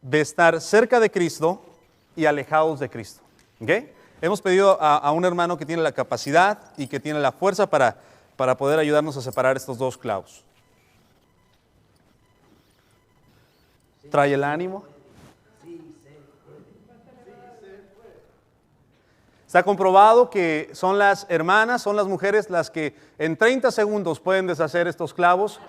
de estar cerca de Cristo y alejados de Cristo. ¿Ok? Hemos pedido a un hermano que tiene la capacidad y que tiene la fuerza para poder ayudarnos a separar estos dos clavos. ¿Trae el ánimo? Está comprobado que son las hermanas, son las mujeres las que en 30 segundos pueden deshacer estos clavos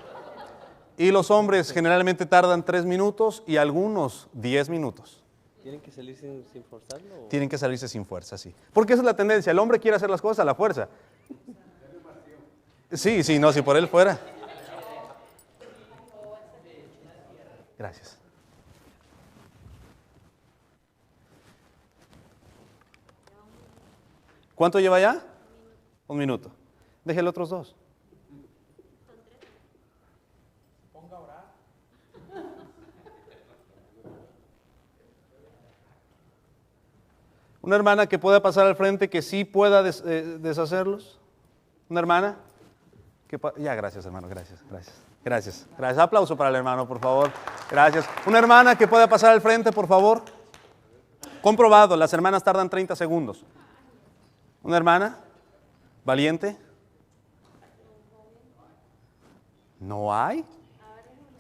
y los hombres generalmente tardan 3 minutos y algunos 10 minutos. ¿Tienen que salir sin forzarlo? ¿O? Tienen que salirse sin fuerza, sí. Porque esa es la tendencia, el hombre quiere hacer las cosas a la fuerza. Sí, sí, no, si por él fuera. Gracias. ¿Cuánto lleva ya? 1 minuto. Déjele otros 2. Ponga a orar. Una hermana que pueda pasar al frente, que sí pueda deshacerlos. Una hermana. Ya, gracias, hermano, gracias. Gracias. Aplauso para el hermano, por favor. Gracias. Una hermana que pueda pasar al frente, por favor. Comprobado, las hermanas tardan 30 segundos. Una hermana, valiente. ¿No hay?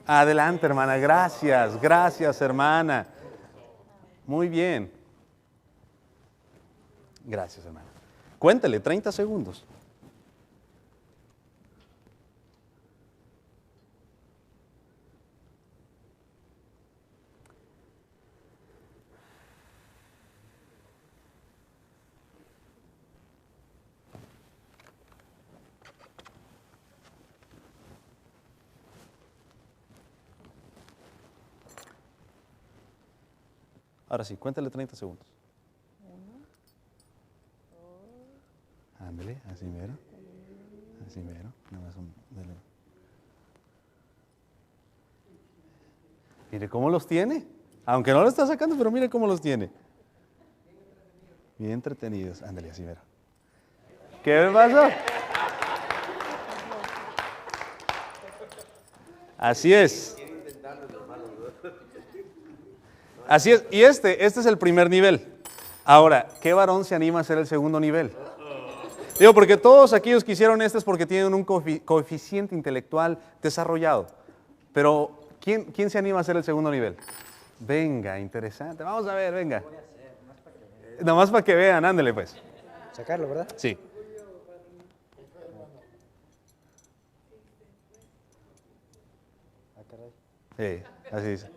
Adelante, hermana, gracias, hermana. Muy bien. Gracias, hermana. Cuéntele, 30 segundos. Ahora sí, cuéntale 30 segundos. 1, 2. Ándele, así mero. Así mero. Nada más dale. Mire cómo los tiene. Aunque no lo está sacando, pero mire cómo los tiene. Bien entretenidos. Ándele, así mero. ¿Qué me pasó? Así es. Así es, y este es el primer nivel. Ahora, ¿qué varón se anima a hacer el segundo nivel? Digo, porque todos aquellos que hicieron este es porque tienen un coeficiente intelectual desarrollado. Pero, ¿quién se anima a hacer el segundo nivel? Venga, interesante. Vamos a ver, venga. Nomás para que vean, ándele pues. Sacarlo, ¿verdad? Sí. Ah, caray. Sí, así dice.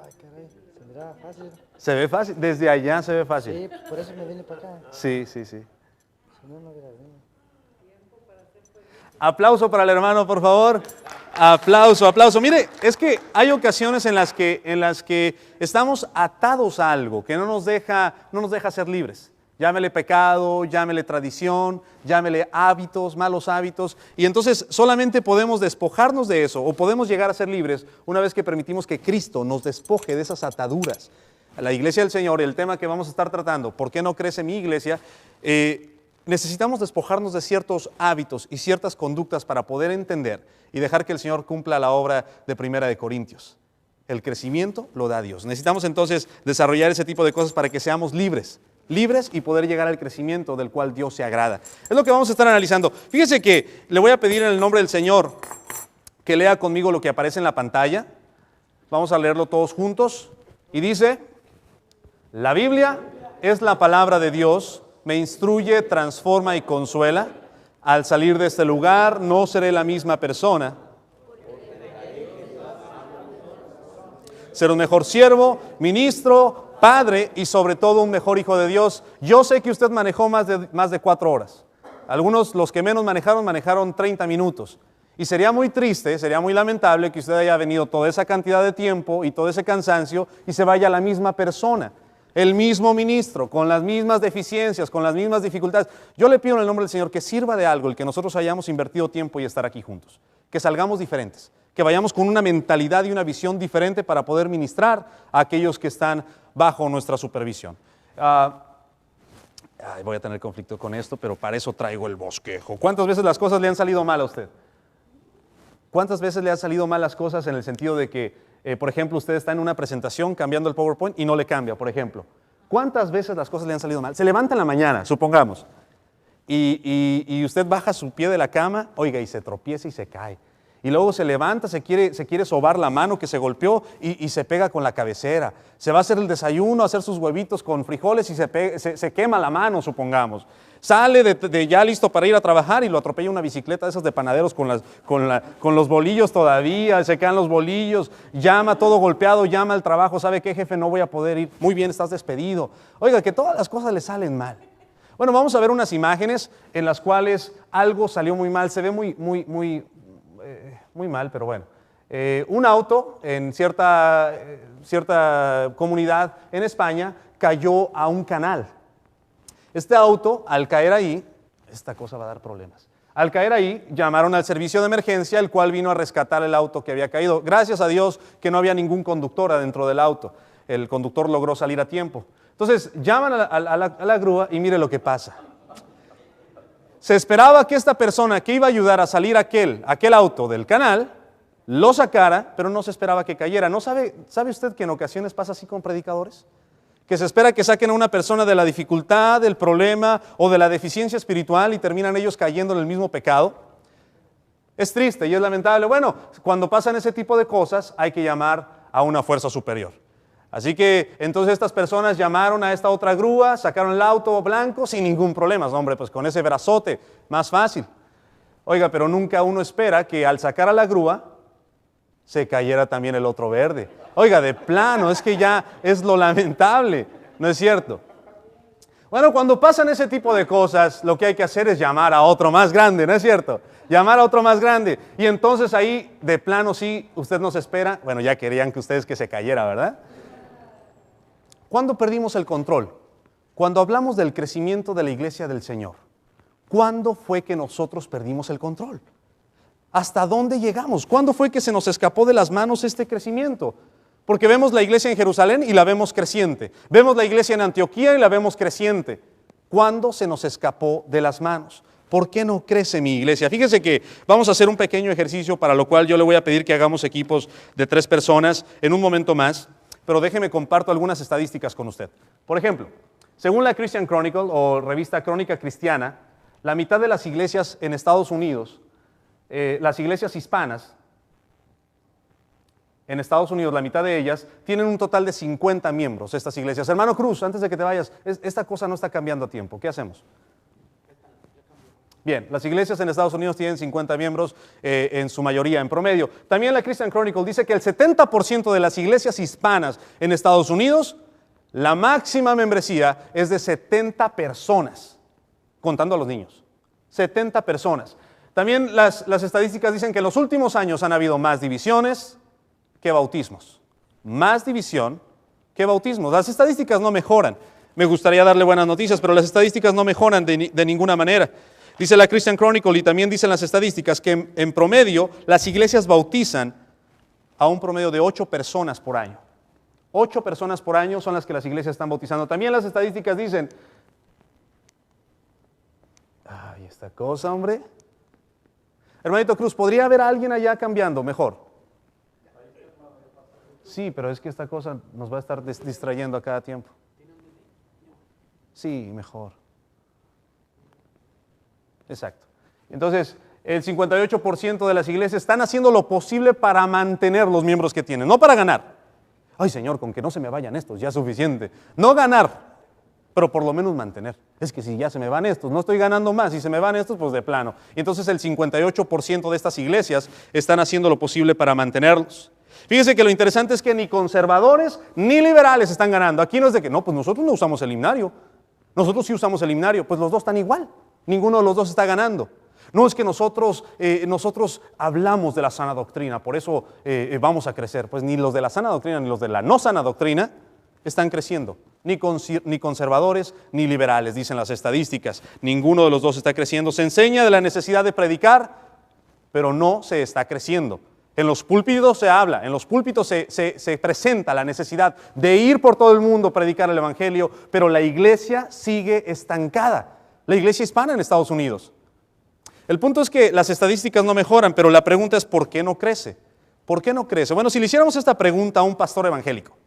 Ay, caray. Se miraba fácil. Se ve fácil, desde allá se ve fácil. Sí, por eso me vine para acá. Sí. Si no, no hubiera venido. Aplauso para el hermano, por favor. Aplauso. Mire, es que hay ocasiones en las que estamos atados a algo que no nos deja ser libres. Llámele pecado, llámele tradición, llámele hábitos, malos hábitos. Y entonces solamente podemos despojarnos de eso o podemos llegar a ser libres una vez que permitimos que Cristo nos despoje de esas ataduras. La iglesia del Señor, el tema que vamos a estar tratando, ¿por qué no crece mi iglesia? Necesitamos despojarnos de ciertos hábitos y ciertas conductas para poder entender y dejar que el Señor cumpla la obra de 1 Corintios. El crecimiento lo da Dios. Necesitamos entonces desarrollar ese tipo de cosas para que seamos libres y poder llegar al crecimiento del cual Dios se agrada. Es lo que vamos a estar analizando. Fíjese que le voy a pedir en el nombre del Señor que lea conmigo lo que aparece en la pantalla. Vamos a leerlo todos juntos. Y dice: la Biblia es la palabra de Dios, me instruye, transforma y consuela. Al salir de este lugar no seré la misma persona. Ser un mejor siervo, ministro, padre y sobre todo un mejor hijo de Dios. Yo sé que usted manejó más de 4 horas. Algunos, los que menos manejaron 30 minutos. Y sería muy triste, sería muy lamentable que usted haya venido toda esa cantidad de tiempo y todo ese cansancio y se vaya la misma persona, el mismo ministro, con las mismas deficiencias, con las mismas dificultades. Yo le pido en el nombre del Señor que sirva de algo el que nosotros hayamos invertido tiempo y estar aquí juntos. Que salgamos diferentes, que vayamos con una mentalidad y una visión diferente para poder ministrar a aquellos que están bajo nuestra supervisión. Voy a tener conflicto con esto, pero para eso traigo el bosquejo. ¿Cuántas veces las cosas le han salido mal a usted? ¿Cuántas veces le han salido mal las cosas en el sentido de que, por ejemplo, usted está en una presentación cambiando el PowerPoint y no le cambia, por ejemplo? ¿Cuántas veces las cosas le han salido mal? Se levanta en la mañana, supongamos, y usted baja su pie de la cama, oiga, y se tropieza y se cae. Y luego se levanta, se quiere sobar la mano que se golpeó y se pega con la cabecera. Se va a hacer el desayuno, a hacer sus huevitos con frijoles y se quema la mano, supongamos. Sale de ya listo para ir a trabajar y lo atropella una bicicleta de esas de panaderos con los bolillos todavía, se caen los bolillos, llama todo golpeado, llama al trabajo, ¿sabe qué, jefe? No voy a poder ir. Muy bien, estás despedido. Oiga, que todas las cosas le salen mal. Bueno, vamos a ver unas imágenes en las cuales algo salió muy mal, se ve muy mal, pero bueno. Un auto en cierta comunidad en España cayó a un canal. Este auto, al caer ahí, esta cosa va a dar problemas. Al caer ahí, llamaron al servicio de emergencia, el cual vino a rescatar el auto que había caído. Gracias a Dios que no había ningún conductor adentro del auto. El conductor logró salir a tiempo. Entonces, llaman a la grúa y mire lo que pasa. Se esperaba que esta persona que iba a ayudar a salir aquel auto del canal, lo sacara, pero no se esperaba que cayera. ¿No sabe usted que en ocasiones pasa así con predicadores? Que se espera que saquen a una persona de la dificultad, del problema o de la deficiencia espiritual y terminan ellos cayendo en el mismo pecado. Es triste y es lamentable. Bueno, cuando pasan ese tipo de cosas hay que llamar a una fuerza superior. Así que entonces estas personas llamaron a esta otra grúa, sacaron el auto blanco sin ningún problema. Hombre, pues con ese brazote, más fácil. Oiga, pero nunca uno espera que al sacar a la grúa se cayera también el otro verde. Oiga, de plano, es que ya es lo lamentable, ¿no es cierto? Bueno, cuando pasan ese tipo de cosas, lo que hay que hacer es llamar a otro más grande, ¿no es cierto? Llamar a otro más grande. Y entonces ahí, de plano, sí, usted nos espera. Bueno, ya querían que ustedes que se cayera, ¿verdad? ¿Cuándo perdimos el control? Cuando hablamos del crecimiento de la iglesia del Señor. ¿Cuándo fue que nosotros perdimos el control? ¿Hasta dónde llegamos? ¿Cuándo fue que se nos escapó de las manos este crecimiento? Porque vemos la iglesia en Jerusalén y la vemos creciente. Vemos la iglesia en Antioquía y la vemos creciente. ¿Cuándo se nos escapó de las manos? ¿Por qué no crece mi iglesia? Fíjese que vamos a hacer un pequeño ejercicio para lo cual yo le voy a pedir que hagamos equipos de 3 personas en un momento más. Pero déjeme comparto algunas estadísticas con usted. Por ejemplo, según la Christian Chronicle o revista Crónica Cristiana, la mitad de las iglesias en Estados Unidos, las iglesias hispanas, en Estados Unidos, la mitad de ellas, tienen un total de 50 miembros, estas iglesias. Hermano Cruz, antes de que te vayas, esta cosa no está cambiando a tiempo. ¿Qué hacemos? Bien, las iglesias en Estados Unidos tienen 50 miembros en su mayoría, en promedio. También la Christian Chronicle dice que el 70% de las iglesias hispanas en Estados Unidos, la máxima membresía es de 70 personas, contando a los niños. 70 personas. También las estadísticas dicen que en los últimos años han habido más divisiones que bautismos. Más división que bautismos. Las estadísticas no mejoran. Me gustaría darle buenas noticias, pero las estadísticas no mejoran de ninguna manera. Dice la Christian Chronicle y también dicen las estadísticas que en promedio las iglesias bautizan a un promedio de 8 personas por año. 8 personas por año son las que las iglesias están bautizando. También las estadísticas dicen, ay, esta cosa, hombre. Hermanito Cruz, ¿podría haber alguien allá cambiando mejor? Sí, pero es que esta cosa nos va a estar distrayendo a cada tiempo. Sí, mejor. Exacto. Entonces, el 58% de las iglesias están haciendo lo posible para mantener los miembros que tienen, no para ganar. Ay, Señor, con que no se me vayan estos, ya es suficiente. No ganar, pero por lo menos mantener. Es que si ya se me van estos, no estoy ganando más, si se me van estos, pues de plano. Y entonces el 58% de estas iglesias están haciendo lo posible para mantenerlos. Fíjese que lo interesante es que ni conservadores ni liberales están ganando. Aquí no es de que, no, pues nosotros no usamos el himnario. Nosotros sí usamos el himnario, pues los dos están igual. Ninguno de los dos está ganando. No es que nosotros hablamos de la sana doctrina, por eso vamos a crecer. Pues ni los de la sana doctrina ni los de la no sana doctrina están creciendo. Ni conservadores ni liberales, dicen las estadísticas. Ninguno de los dos está creciendo. Se enseña de la necesidad de predicar, pero no se está creciendo. En los púlpitos se habla, en los púlpitos se presenta la necesidad de ir por todo el mundo a predicar el evangelio, pero la iglesia sigue estancada. La iglesia hispana en Estados Unidos. El punto es que las estadísticas no mejoran, pero la pregunta es ¿por qué no crece? ¿Por qué no crece? Bueno, si le hiciéramos esta pregunta a un pastor evangélico,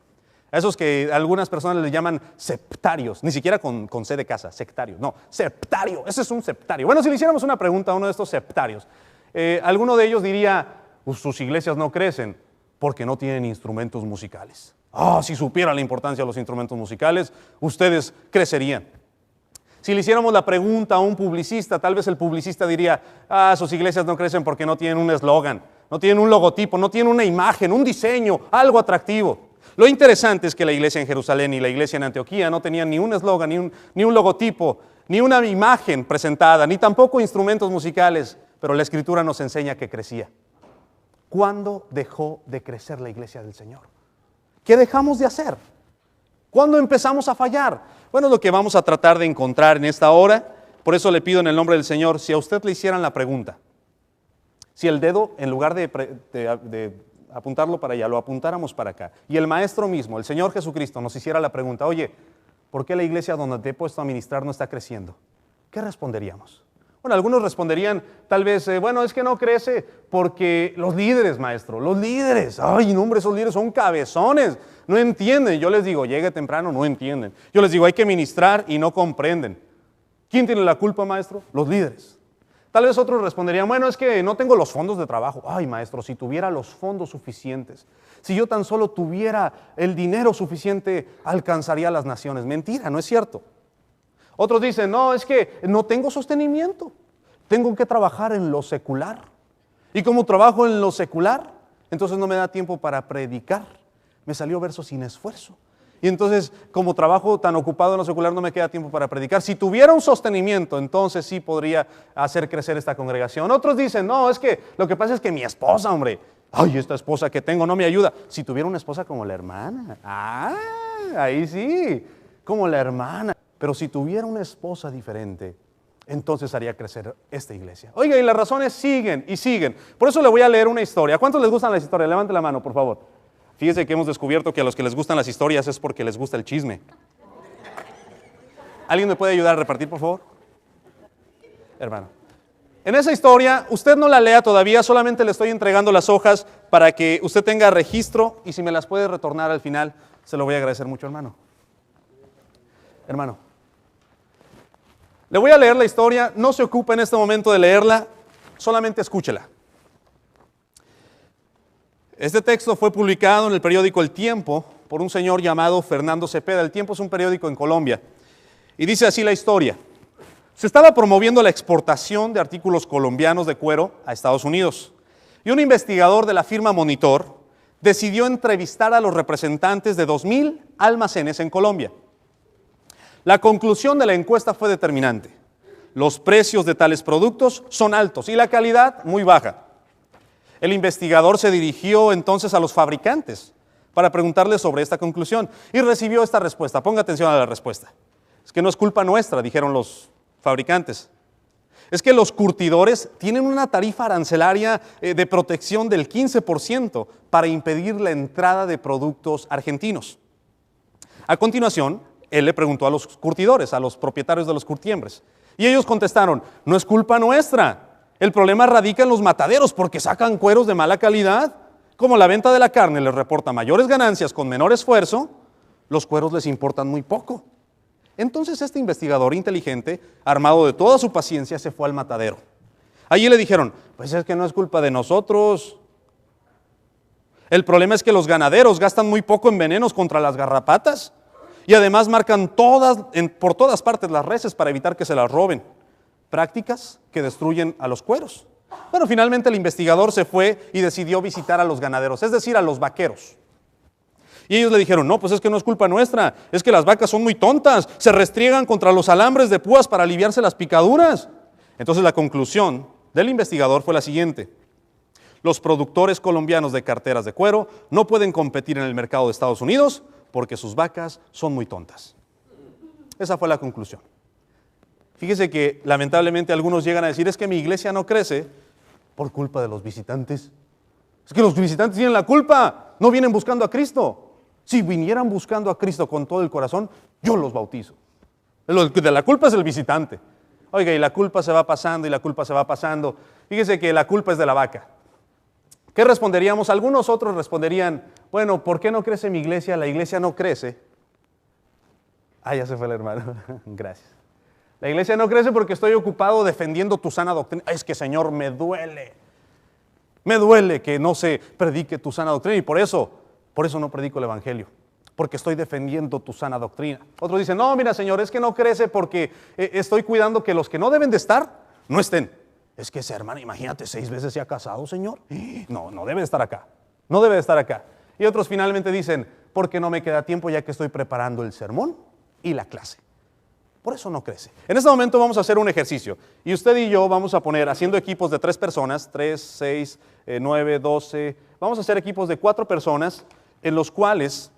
a esos que algunas personas le llaman septarios, ni siquiera con C de casa, sectario, no, septario, ese es un septario. Bueno, si le hiciéramos una pregunta a uno de estos septarios, alguno de ellos diría, pues, sus iglesias no crecen porque no tienen instrumentos musicales. Si supieran la importancia de los instrumentos musicales, ustedes crecerían. Si le hiciéramos la pregunta a un publicista, tal vez el publicista diría, sus iglesias no crecen porque no tienen un eslogan, no tienen un logotipo, no tienen una imagen, un diseño, algo atractivo. Lo interesante es que la iglesia en Jerusalén y la iglesia en Antioquía no tenían ni un eslogan, ni un logotipo, ni una imagen presentada, ni tampoco instrumentos musicales, pero la Escritura nos enseña que crecía. ¿Cuándo dejó de crecer la iglesia del Señor? ¿Qué dejamos de hacer? ¿Cuándo empezamos a fallar? Bueno, es lo que vamos a tratar de encontrar en esta hora. Por eso le pido en el nombre del Señor, si a usted le hicieran la pregunta, si el dedo, en lugar de apuntarlo para allá, lo apuntáramos para acá, y el Maestro mismo, el Señor Jesucristo, nos hiciera la pregunta, oye, ¿por qué la iglesia donde te he puesto a ministrar no está creciendo? ¿Qué responderíamos? Bueno, algunos responderían tal vez, bueno, es que no crece porque los líderes, maestro, los líderes, ay, no, hombre, esos líderes son cabezones, no entienden. Yo les digo, llegue temprano, no entienden. Yo les digo, hay que ministrar y no comprenden. ¿Quién tiene la culpa, maestro? Los líderes. Tal vez otros responderían, bueno, es que no tengo los fondos de trabajo. Ay, maestro, si tuviera los fondos suficientes, si yo tan solo tuviera el dinero suficiente, alcanzaría a las naciones. Mentira, no es cierto. Otros dicen, no, es que no tengo sostenimiento, tengo que trabajar en lo secular. Y como trabajo en lo secular, entonces no me da tiempo para predicar. Me salió verso sin esfuerzo. Y entonces, como trabajo tan ocupado en lo secular, no me queda tiempo para predicar. Si tuviera un sostenimiento, entonces sí podría hacer crecer esta congregación. Otros dicen, no, es que lo que pasa es que mi esposa, hombre, ay, esta esposa que tengo no me ayuda. Si tuviera una esposa como la hermana, ahí sí, como la hermana. Pero si tuviera una esposa diferente, entonces haría crecer esta iglesia. Oiga, y las razones siguen y siguen. Por eso le voy a leer una historia. ¿A cuántos les gustan las historias? Levante la mano, por favor. Fíjese que hemos descubierto que a los que les gustan las historias es porque les gusta el chisme. ¿Alguien me puede ayudar a repartir, por favor? Hermano. En esa historia, usted no la lea todavía, solamente le estoy entregando las hojas para que usted tenga registro y si me las puede retornar al final, se lo voy a agradecer mucho, hermano. Hermano. Le voy a leer la historia, no se ocupe en este momento de leerla, solamente escúchela. Este texto fue publicado en el periódico El Tiempo por un señor llamado Fernando Cepeda. El Tiempo es un periódico en Colombia. Y dice así la historia. Se estaba promoviendo la exportación de artículos colombianos de cuero a Estados Unidos. Y un investigador de la firma Monitor decidió entrevistar a los representantes de 2,000 almacenes en Colombia. La conclusión de la encuesta fue determinante. Los precios de tales productos son altos y la calidad muy baja. El investigador se dirigió entonces a los fabricantes para preguntarles sobre esta conclusión y recibió esta respuesta. Ponga atención a la respuesta. Es que no es culpa nuestra, dijeron los fabricantes. Es que los curtidores tienen una tarifa arancelaria de protección del 15% para impedir la entrada de productos argentinos. A continuación, él le preguntó a los curtidores, a los propietarios de los curtiembres, y ellos contestaron, no es culpa nuestra. El problema radica en los mataderos porque sacan cueros de mala calidad. Como la venta de la carne les reporta mayores ganancias con menor esfuerzo, los cueros les importan muy poco. Entonces este investigador inteligente, armado de toda su paciencia, se fue al matadero. Allí le dijeron, pues es que no es culpa de nosotros. El problema es que los ganaderos gastan muy poco en venenos contra las garrapatas y además marcan por todas partes las reses para evitar que se las roben. Prácticas que destruyen a los cueros. Bueno, finalmente el investigador se fue y decidió visitar a los ganaderos, es decir, a los vaqueros. Y ellos le dijeron, no, pues es que no es culpa nuestra, es que las vacas son muy tontas, se restriegan contra los alambres de púas para aliviarse las picaduras. Entonces la conclusión del investigador fue la siguiente. Los productores colombianos de carteras de cuero no pueden competir en el mercado de Estados Unidos porque sus vacas son muy tontas. Esa fue la conclusión. Fíjese que lamentablemente algunos llegan a decir, es que mi iglesia no crece por culpa de los visitantes. Es que los visitantes tienen la culpa, no vienen buscando a Cristo. Si vinieran buscando a Cristo con todo el corazón, yo los bautizo. De la culpa es el visitante. Oiga, y la culpa se va pasando y la culpa se va pasando. Fíjese que la culpa es de la vaca. ¿Qué responderíamos? Algunos otros responderían, bueno, ¿por qué no crece mi iglesia? La iglesia no crece. Ah, ya se fue el hermano. Gracias. La iglesia no crece porque estoy ocupado defendiendo tu sana doctrina. Es que, Señor, me duele. Me duele que no se predique tu sana doctrina y por eso no predico el evangelio. Porque estoy defendiendo tu sana doctrina. Otros dicen, no, mira, Señor, es que no crece porque estoy cuidando que los que no deben de estar, no estén. Es que esa hermana, imagínate, 6 veces se ha casado, Señor. No, no debe de estar acá. No debe de estar acá. Y otros finalmente dicen, porque no me queda tiempo ya que estoy preparando el sermón y la clase. Por eso no crece. En este momento vamos a hacer un ejercicio. Y usted y yo vamos a poner, haciendo equipos de 3 personas, 3, 6, 9, 12. Vamos a hacer equipos de 4 personas en los cuales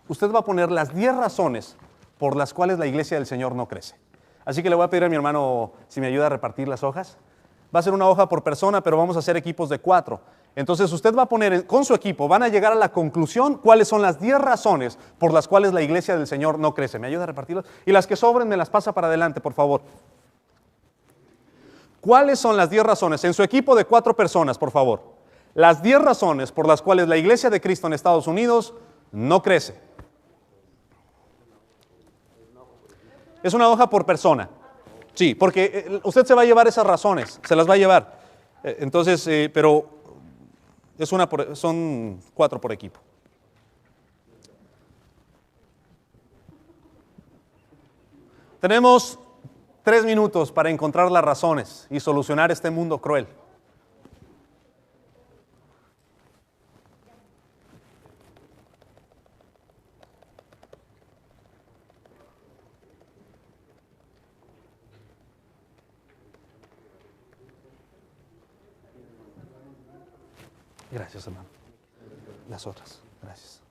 usted va a poner las 10 razones por las cuales la iglesia del Señor no crece. Así que le voy a pedir a mi hermano si me ayuda a repartir las hojas. Va a ser una hoja por persona, pero vamos a hacer equipos de 4. Entonces usted va a poner, con su equipo, van a llegar a la conclusión cuáles son las 10 razones por las cuales la iglesia del Señor no crece. ¿Me ayuda a repartirlas? Y las que sobren me las pasa para adelante, por favor. ¿Cuáles son las 10 razones? En su equipo de 4 personas, por favor. Las 10 razones por las cuales la iglesia de Cristo en Estados Unidos no crece. Es una hoja por persona. Sí, porque usted se va a llevar esas razones, se las va a llevar. Entonces, pero son 4 por equipo. Tenemos 3 minutos para encontrar las razones y solucionar este mundo cruel. Gracias, hermano. Las otras. Gracias.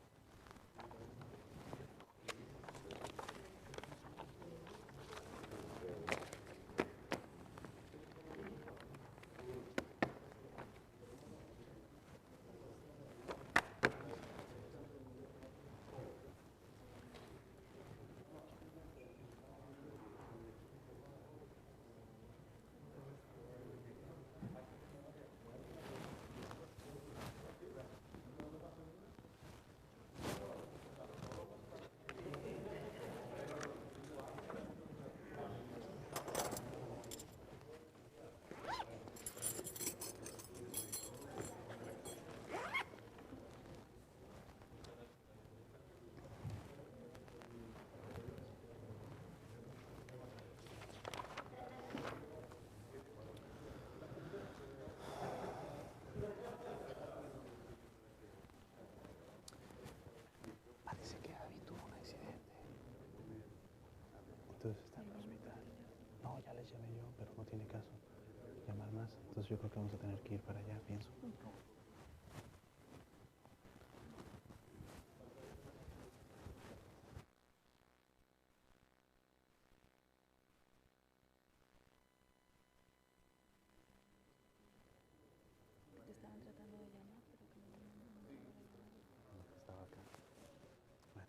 Parece que David tuvo un accidente. Entonces está en el hospital. No, ya les llamé yo, pero no tiene caso llamar más. Entonces yo creo que vamos a tener que ir para allá, pienso. Estaba acá. Bueno.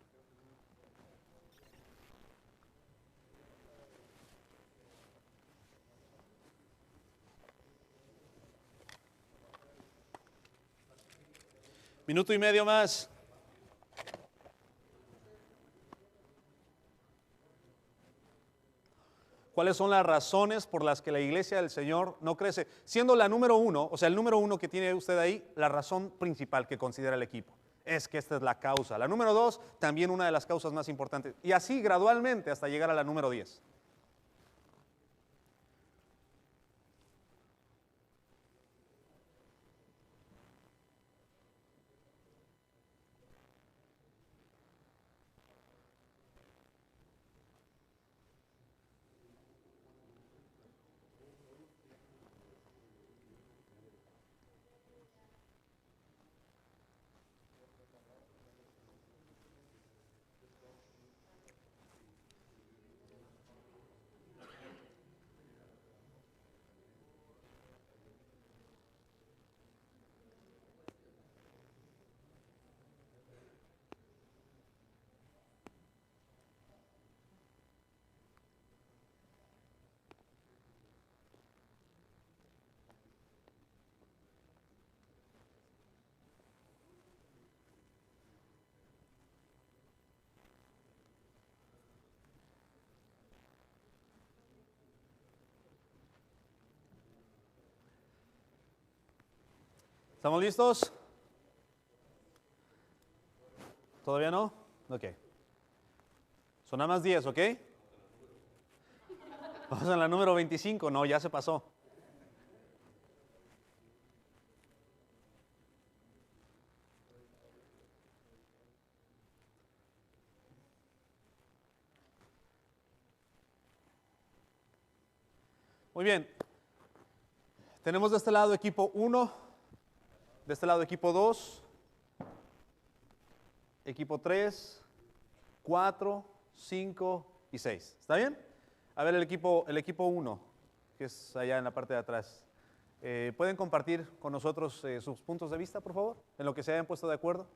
Minuto y medio más. ¿Cuáles son las razones por las que la iglesia del Señor no crece? Siendo la número 1, o sea, el número 1 que tiene usted ahí, la razón principal que considera el equipo. Es que esta es la causa. La número 2, también una de las causas más importantes. Y así gradualmente hasta llegar a la número 10. ¿Estamos listos? ¿Todavía no? Ok. Son nada más 10, ¿ok? Vamos a la número 25. No, ya se pasó. Muy bien. Tenemos de este lado equipo 1, de este lado equipo 2, equipo 3, 4, 5 y 6. ¿Está bien? A ver el equipo 1, que es allá en la parte de atrás. ¿Pueden compartir con nosotros sus puntos de vista, por favor? En lo que se hayan puesto de acuerdo.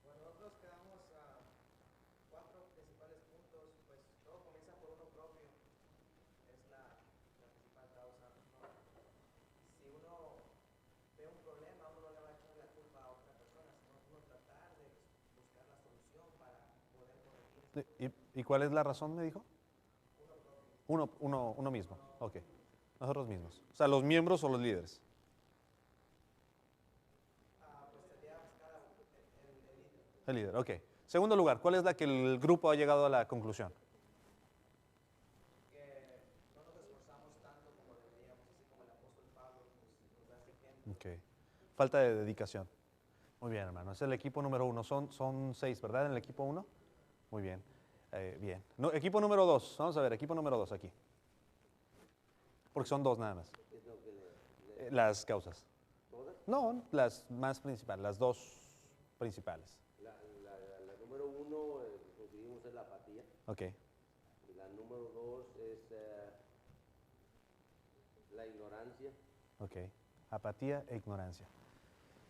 Bueno, nosotros quedamos a 4 principales puntos, pues todo comienza por uno propio, es la principal causa, ¿no? Si uno ve un problema, uno no le va a echar la culpa a otra persona, sino uno tratar de buscar la solución para poder corregir. ¿Y cuál es la razón, me dijo? Uno mismo. Ok. Nosotros mismos. O sea, los miembros o los líderes. Pues sería buscar el líder. El líder, ok. Segundo lugar, ¿cuál es la que el grupo ha llegado a la conclusión? Que no nos esforzamos tanto como deberíamos, así como el apóstol Pablo nos da ese ejemplo. Ok. Falta de dedicación. Muy bien, hermano. Es el equipo número 1. Son 6, ¿verdad? En el equipo 1. Muy bien. Bien. No, equipo número 2. Vamos a ver, equipo número 2 aquí. Porque son 2 nada más. Las causas. ¿Todas? No, las más principales, las 2 principales. La número 1 conseguimos es la apatía. Ok. Y la número 2 es la ignorancia. Ok. Apatía e ignorancia.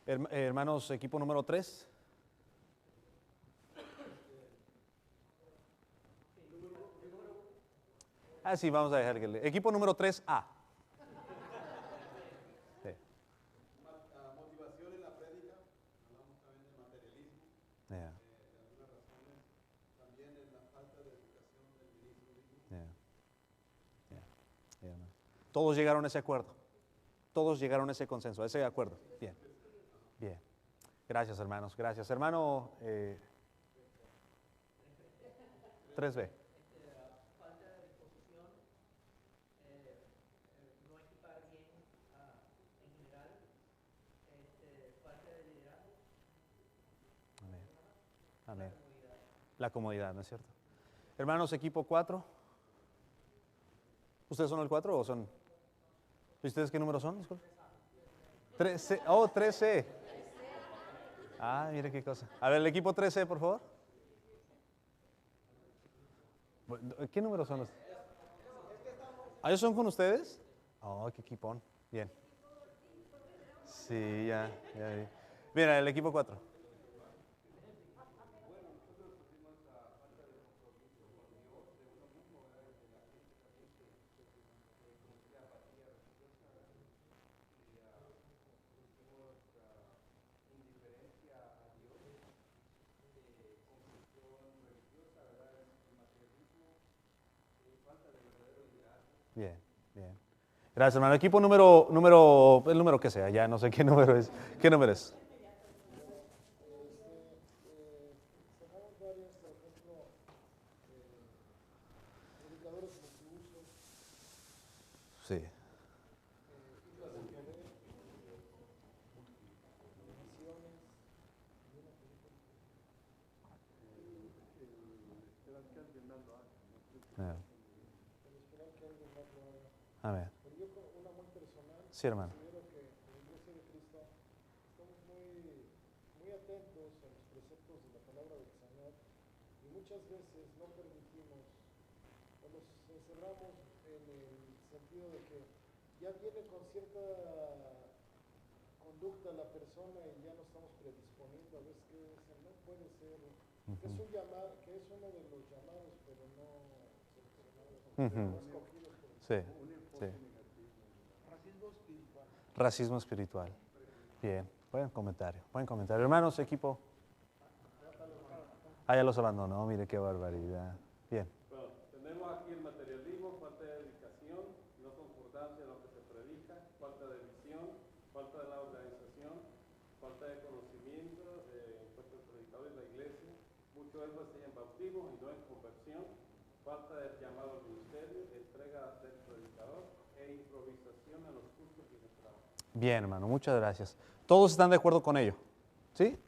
Hermanos, equipo número 3. Ah, sí, vamos a dejar que equipo número 3A. Sí. Motivación en la prédica, hablamos también del materialismo, Yeah, de algunas razones, también en la falta de educación del ministro mismo. yeah, yeah, yeah, hermano. Todos llegaron a ese acuerdo. Todos llegaron a ese consenso, a ese acuerdo. Bien. Bien. Gracias, hermanos. Gracias. Hermano 3B. Falta de disposición, no equipar bien en general, falta de liderazgo, Amén. Amén. La comodidad, ¿no es cierto? Hermanos, equipo 4. ¿Ustedes son el 4 o son? ¿Y ustedes qué número son? Disculpe. 3C. Oh, 3C. Ah, mire qué cosa. A ver, el equipo 3C, por favor. ¿Qué números son los? ¿Ah, ellos son con ustedes? Oh, qué equipón. Bien. Sí, ya vi. Mira, el equipo 4. Bien, bien. Gracias, hermano. Equipo el número que sea, ya no sé qué número es. ¿Qué número es? Sacamos varias, por ejemplo, predicadores multiusos, Sí. islas de poder, misiones, esperar que alguien más lo haga. Yeah. El esperar que alguien más lo haga. Amén. Pero yo con una muy personal, Sí, hermano. considero que en la Iglesia de Cristo estamos muy atentos a los preceptos de la palabra del Señor y muchas veces no permitimos o nos encerramos en el sentido de que ya viene con cierta conducta la persona y ya no estamos predisponiendo a veces que no puede ser, que es un llamado, que es uno de los llamados, pero no seleccionados, no escogidos por el Sí, sí. racismo espiritual. Racismo espiritual. Bien, buen comentario. Buen comentario. Hermanos, equipo. Ah, ya los abandonó. Mire qué barbaridad. Bien. Bueno, tenemos aquí el materialismo, falta de dedicación, no concordancia en lo que se de conocimiento en cuanto al predicador de la iglesia, mucho énfasis en bautismo y no en conversión, falta de llamado al ministerio, entrega del predicador e improvisación en los cultos y en el trabajo. Bien, hermano, muchas gracias. ¿Todos están de acuerdo con ello? ¿Sí?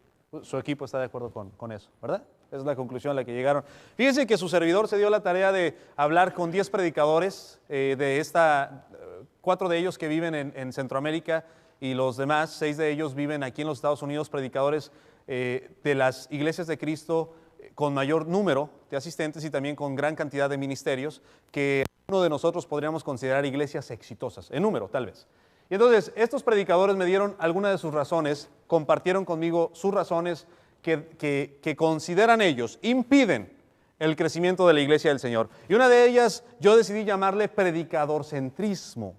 Su equipo está de acuerdo con eso, ¿verdad? Esa es la conclusión a la que llegaron. Fíjense que su servidor se dio la tarea de hablar con 10 predicadores, 4 de ellos que viven en Centroamérica y los demás, 6 de ellos viven aquí en los Estados Unidos, predicadores de las iglesias de Cristo con mayor número de asistentes y también con gran cantidad de ministerios que uno de nosotros podríamos considerar iglesias exitosas, en número tal vez. Y entonces estos predicadores me dieron algunas de sus razones, compartieron conmigo sus razones que consideran ellos impiden el crecimiento de la iglesia del Señor. Y una de ellas yo decidí llamarle predicadorcentrismo,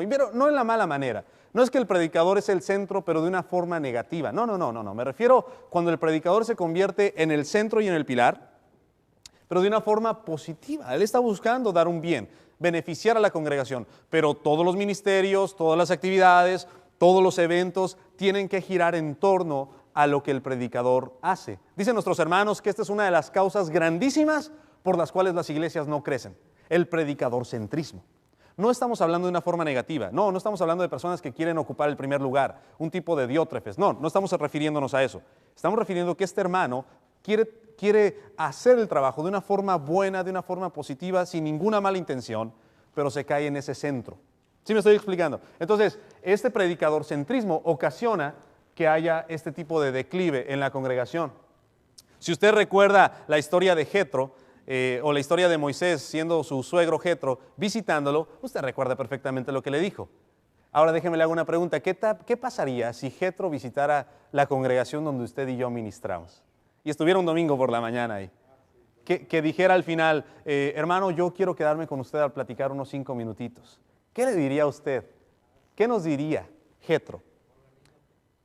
y pero no en la mala manera. No es que el predicador es el centro, pero de una forma negativa. No. Me refiero cuando el predicador se convierte en el centro y en el pilar, pero de una forma positiva. Él está buscando dar un bien, beneficiar a la congregación, pero todos los ministerios, todas las actividades, todos los eventos tienen que girar en torno a lo que el predicador hace. Dicen nuestros hermanos que esta es una de las causas grandísimas por las cuales las iglesias no crecen, el predicadorcentrismo. No estamos hablando de una forma negativa, no estamos hablando de personas que quieren ocupar el primer lugar, un tipo de diótrefes, no estamos refiriéndonos a eso. Estamos refiriendo que este hermano quiere hacer el trabajo de una forma buena, de una forma positiva, sin ninguna mala intención, pero se cae en ese centro. ¿Sí me estoy explicando? Entonces, este predicadorcentrismo ocasiona que haya este tipo de declive en la congregación. Si usted recuerda la historia de Jetro, o la historia de Moisés siendo su suegro Jetro, visitándolo, usted recuerda perfectamente lo que le dijo. Ahora déjeme le hago una pregunta, ¿qué pasaría si Jetro visitara la congregación donde usted y yo ministramos? Y estuviera un domingo por la mañana ahí. Que dijera al final, hermano, yo quiero quedarme con usted a platicar unos 5 minutitos. ¿Qué le diría a usted? ¿Qué nos diría Jetro?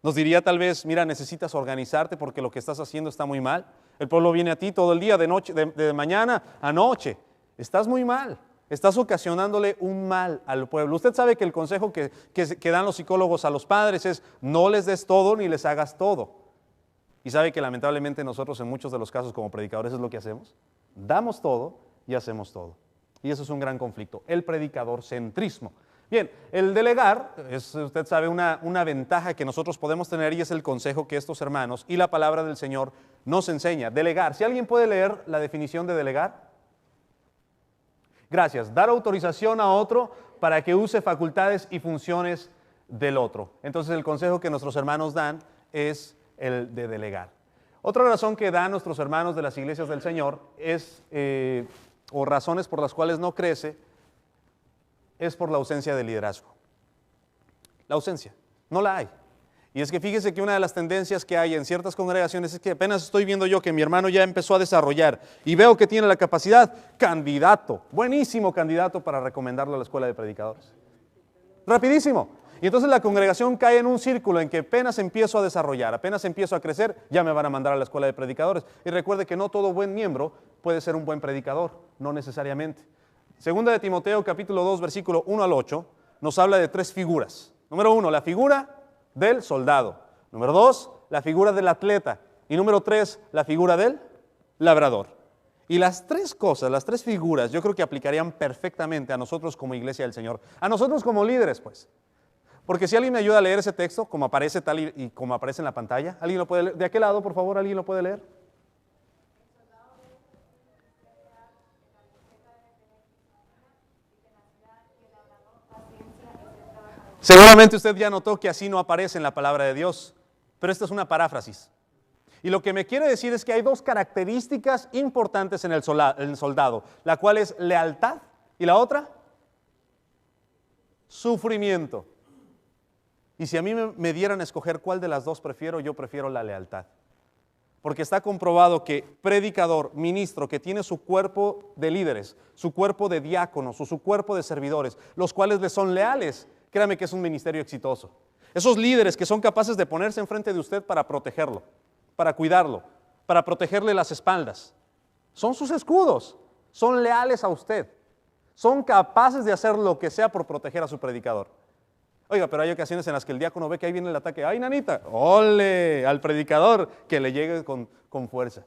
Nos diría tal vez, mira, necesitas organizarte porque lo que estás haciendo está muy mal. El pueblo viene a ti todo el día, de mañana a noche. Estás muy mal. Estás ocasionándole un mal al pueblo. Usted sabe que el consejo que dan los psicólogos a los padres es no les des todo ni les hagas todo. Y sabe que lamentablemente nosotros en muchos de los casos como predicadores es lo que hacemos. Damos todo y hacemos todo. Y eso es un gran conflicto, el predicadorcentrismo. Bien, el delegar es, usted sabe, una ventaja que nosotros podemos tener y es el consejo que estos hermanos y la palabra del Señor nos enseña. Delegar. Si alguien puede leer la definición de delegar. Gracias. Dar autorización a otro para que use facultades y funciones del otro. Entonces el consejo que nuestros hermanos dan es el de delegar. Otra razón que dan nuestros hermanos de las iglesias del Señor es, o razones por las cuales no crece, es por la ausencia de liderazgo. La ausencia, no la hay. Y es que fíjese que una de las tendencias que hay en ciertas congregaciones es que apenas estoy viendo yo que mi hermano ya empezó a desarrollar y veo que tiene la capacidad, candidato, buenísimo candidato para recomendarlo a la escuela de predicadores. Rapidísimo. Y entonces la congregación cae en un círculo en que apenas empiezo a desarrollar, apenas empiezo a crecer, ya me van a mandar a la escuela de predicadores. Y recuerde que no todo buen miembro puede ser un buen predicador, no necesariamente. Segunda de Timoteo, capítulo 2, versículo 1 al 8, nos habla de 3 figuras. Número 1, la figura del soldado. Número 2, la figura del atleta. Y número 3, la figura del labrador. Y las 3 cosas, las 3 figuras, yo creo que aplicarían perfectamente a nosotros como iglesia del Señor. A nosotros como líderes, pues. Porque si alguien me ayuda a leer ese texto, como aparece tal y como aparece en la pantalla, ¿alguien lo puede leer? De aquel lado, por favor, ¿alguien lo puede leer? Seguramente usted ya notó que así no aparece en la palabra de Dios, pero esta es una paráfrasis. Y lo que me quiere decir es que hay 2 características importantes en el soldado, la cual es lealtad y la otra, sufrimiento. Y si a mí me dieran a escoger cuál de las 2 prefiero, yo prefiero la lealtad. Porque está comprobado que predicador, ministro, que tiene su cuerpo de líderes, su cuerpo de diáconos o su cuerpo de servidores, los cuales le son leales, créame que es un ministerio exitoso. Esos líderes que son capaces de ponerse enfrente de usted para protegerlo, para cuidarlo, para protegerle las espaldas, son sus escudos, son leales a usted, son capaces de hacer lo que sea por proteger a su predicador. Oiga, pero hay ocasiones en las que el diácono ve que ahí viene el ataque. ¡Ay, nanita! ¡Ole! Al predicador que le llegue con fuerza.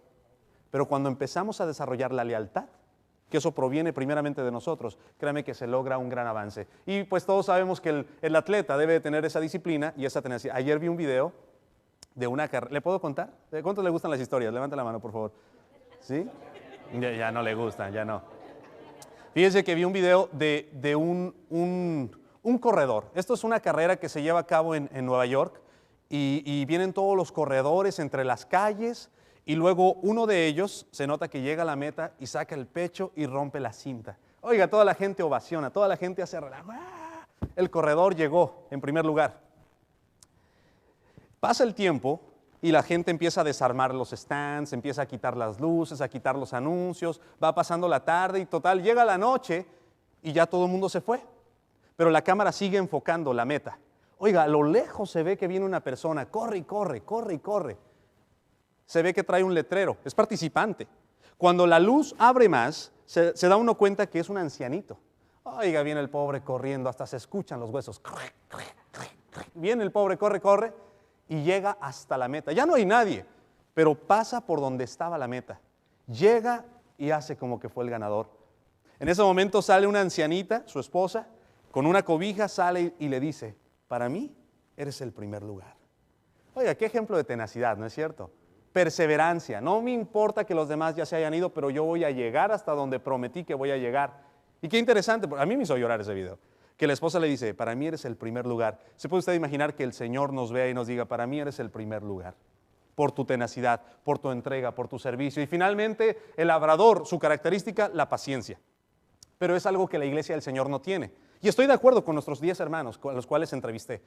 Pero cuando empezamos a desarrollar la lealtad, que eso proviene primeramente de nosotros, créame que se logra un gran avance. Y pues todos sabemos que el atleta debe tener esa disciplina y esa tenacidad. Ayer vi un video de una carrera. ¿Le puedo contar? ¿De cuántos le gustan las historias? Levanta la mano, por favor. ¿Sí? Ya no le gustan, ya no. Fíjense que vi un video de un corredor. Esto es una carrera que se lleva a cabo en Nueva York y vienen todos los corredores entre las calles y luego uno de ellos se nota que llega a la meta y saca el pecho y rompe la cinta. Oiga, toda la gente ovaciona, toda la gente hace relajo. El corredor llegó en primer lugar. Pasa el tiempo y la gente empieza a desarmar los stands, empieza a quitar las luces, a quitar los anuncios, va pasando la tarde y total, llega la noche y ya todo el mundo se fue. Pero la cámara sigue enfocando la meta. Oiga, a lo lejos se ve que viene una persona, corre y corre, corre y corre. Se ve que trae un letrero, es participante. Cuando la luz abre más, se da uno cuenta que es un ancianito. Oiga, viene el pobre corriendo, hasta se escuchan los huesos. Viene el pobre, corre, corre. Y llega hasta la meta. Ya no hay nadie, pero pasa por donde estaba la meta. Llega y hace como que fue el ganador. En ese momento sale una ancianita, su esposa, con una cobija, sale y le dice, para mí eres el primer lugar. Oiga, qué ejemplo de tenacidad, ¿no es cierto? Perseverancia. No me importa que los demás ya se hayan ido, pero yo voy a llegar hasta donde prometí que voy a llegar. Y qué interesante, a mí me hizo llorar ese video. Que la esposa le dice, para mí eres el primer lugar. ¿Se puede usted imaginar que el Señor nos vea y nos diga, para mí eres el primer lugar? Por tu tenacidad, por tu entrega, por tu servicio. Y finalmente, el labrador, su característica, la paciencia. Pero es algo que la iglesia del Señor no tiene. Y estoy de acuerdo con nuestros 10 hermanos, con los cuales entrevisté.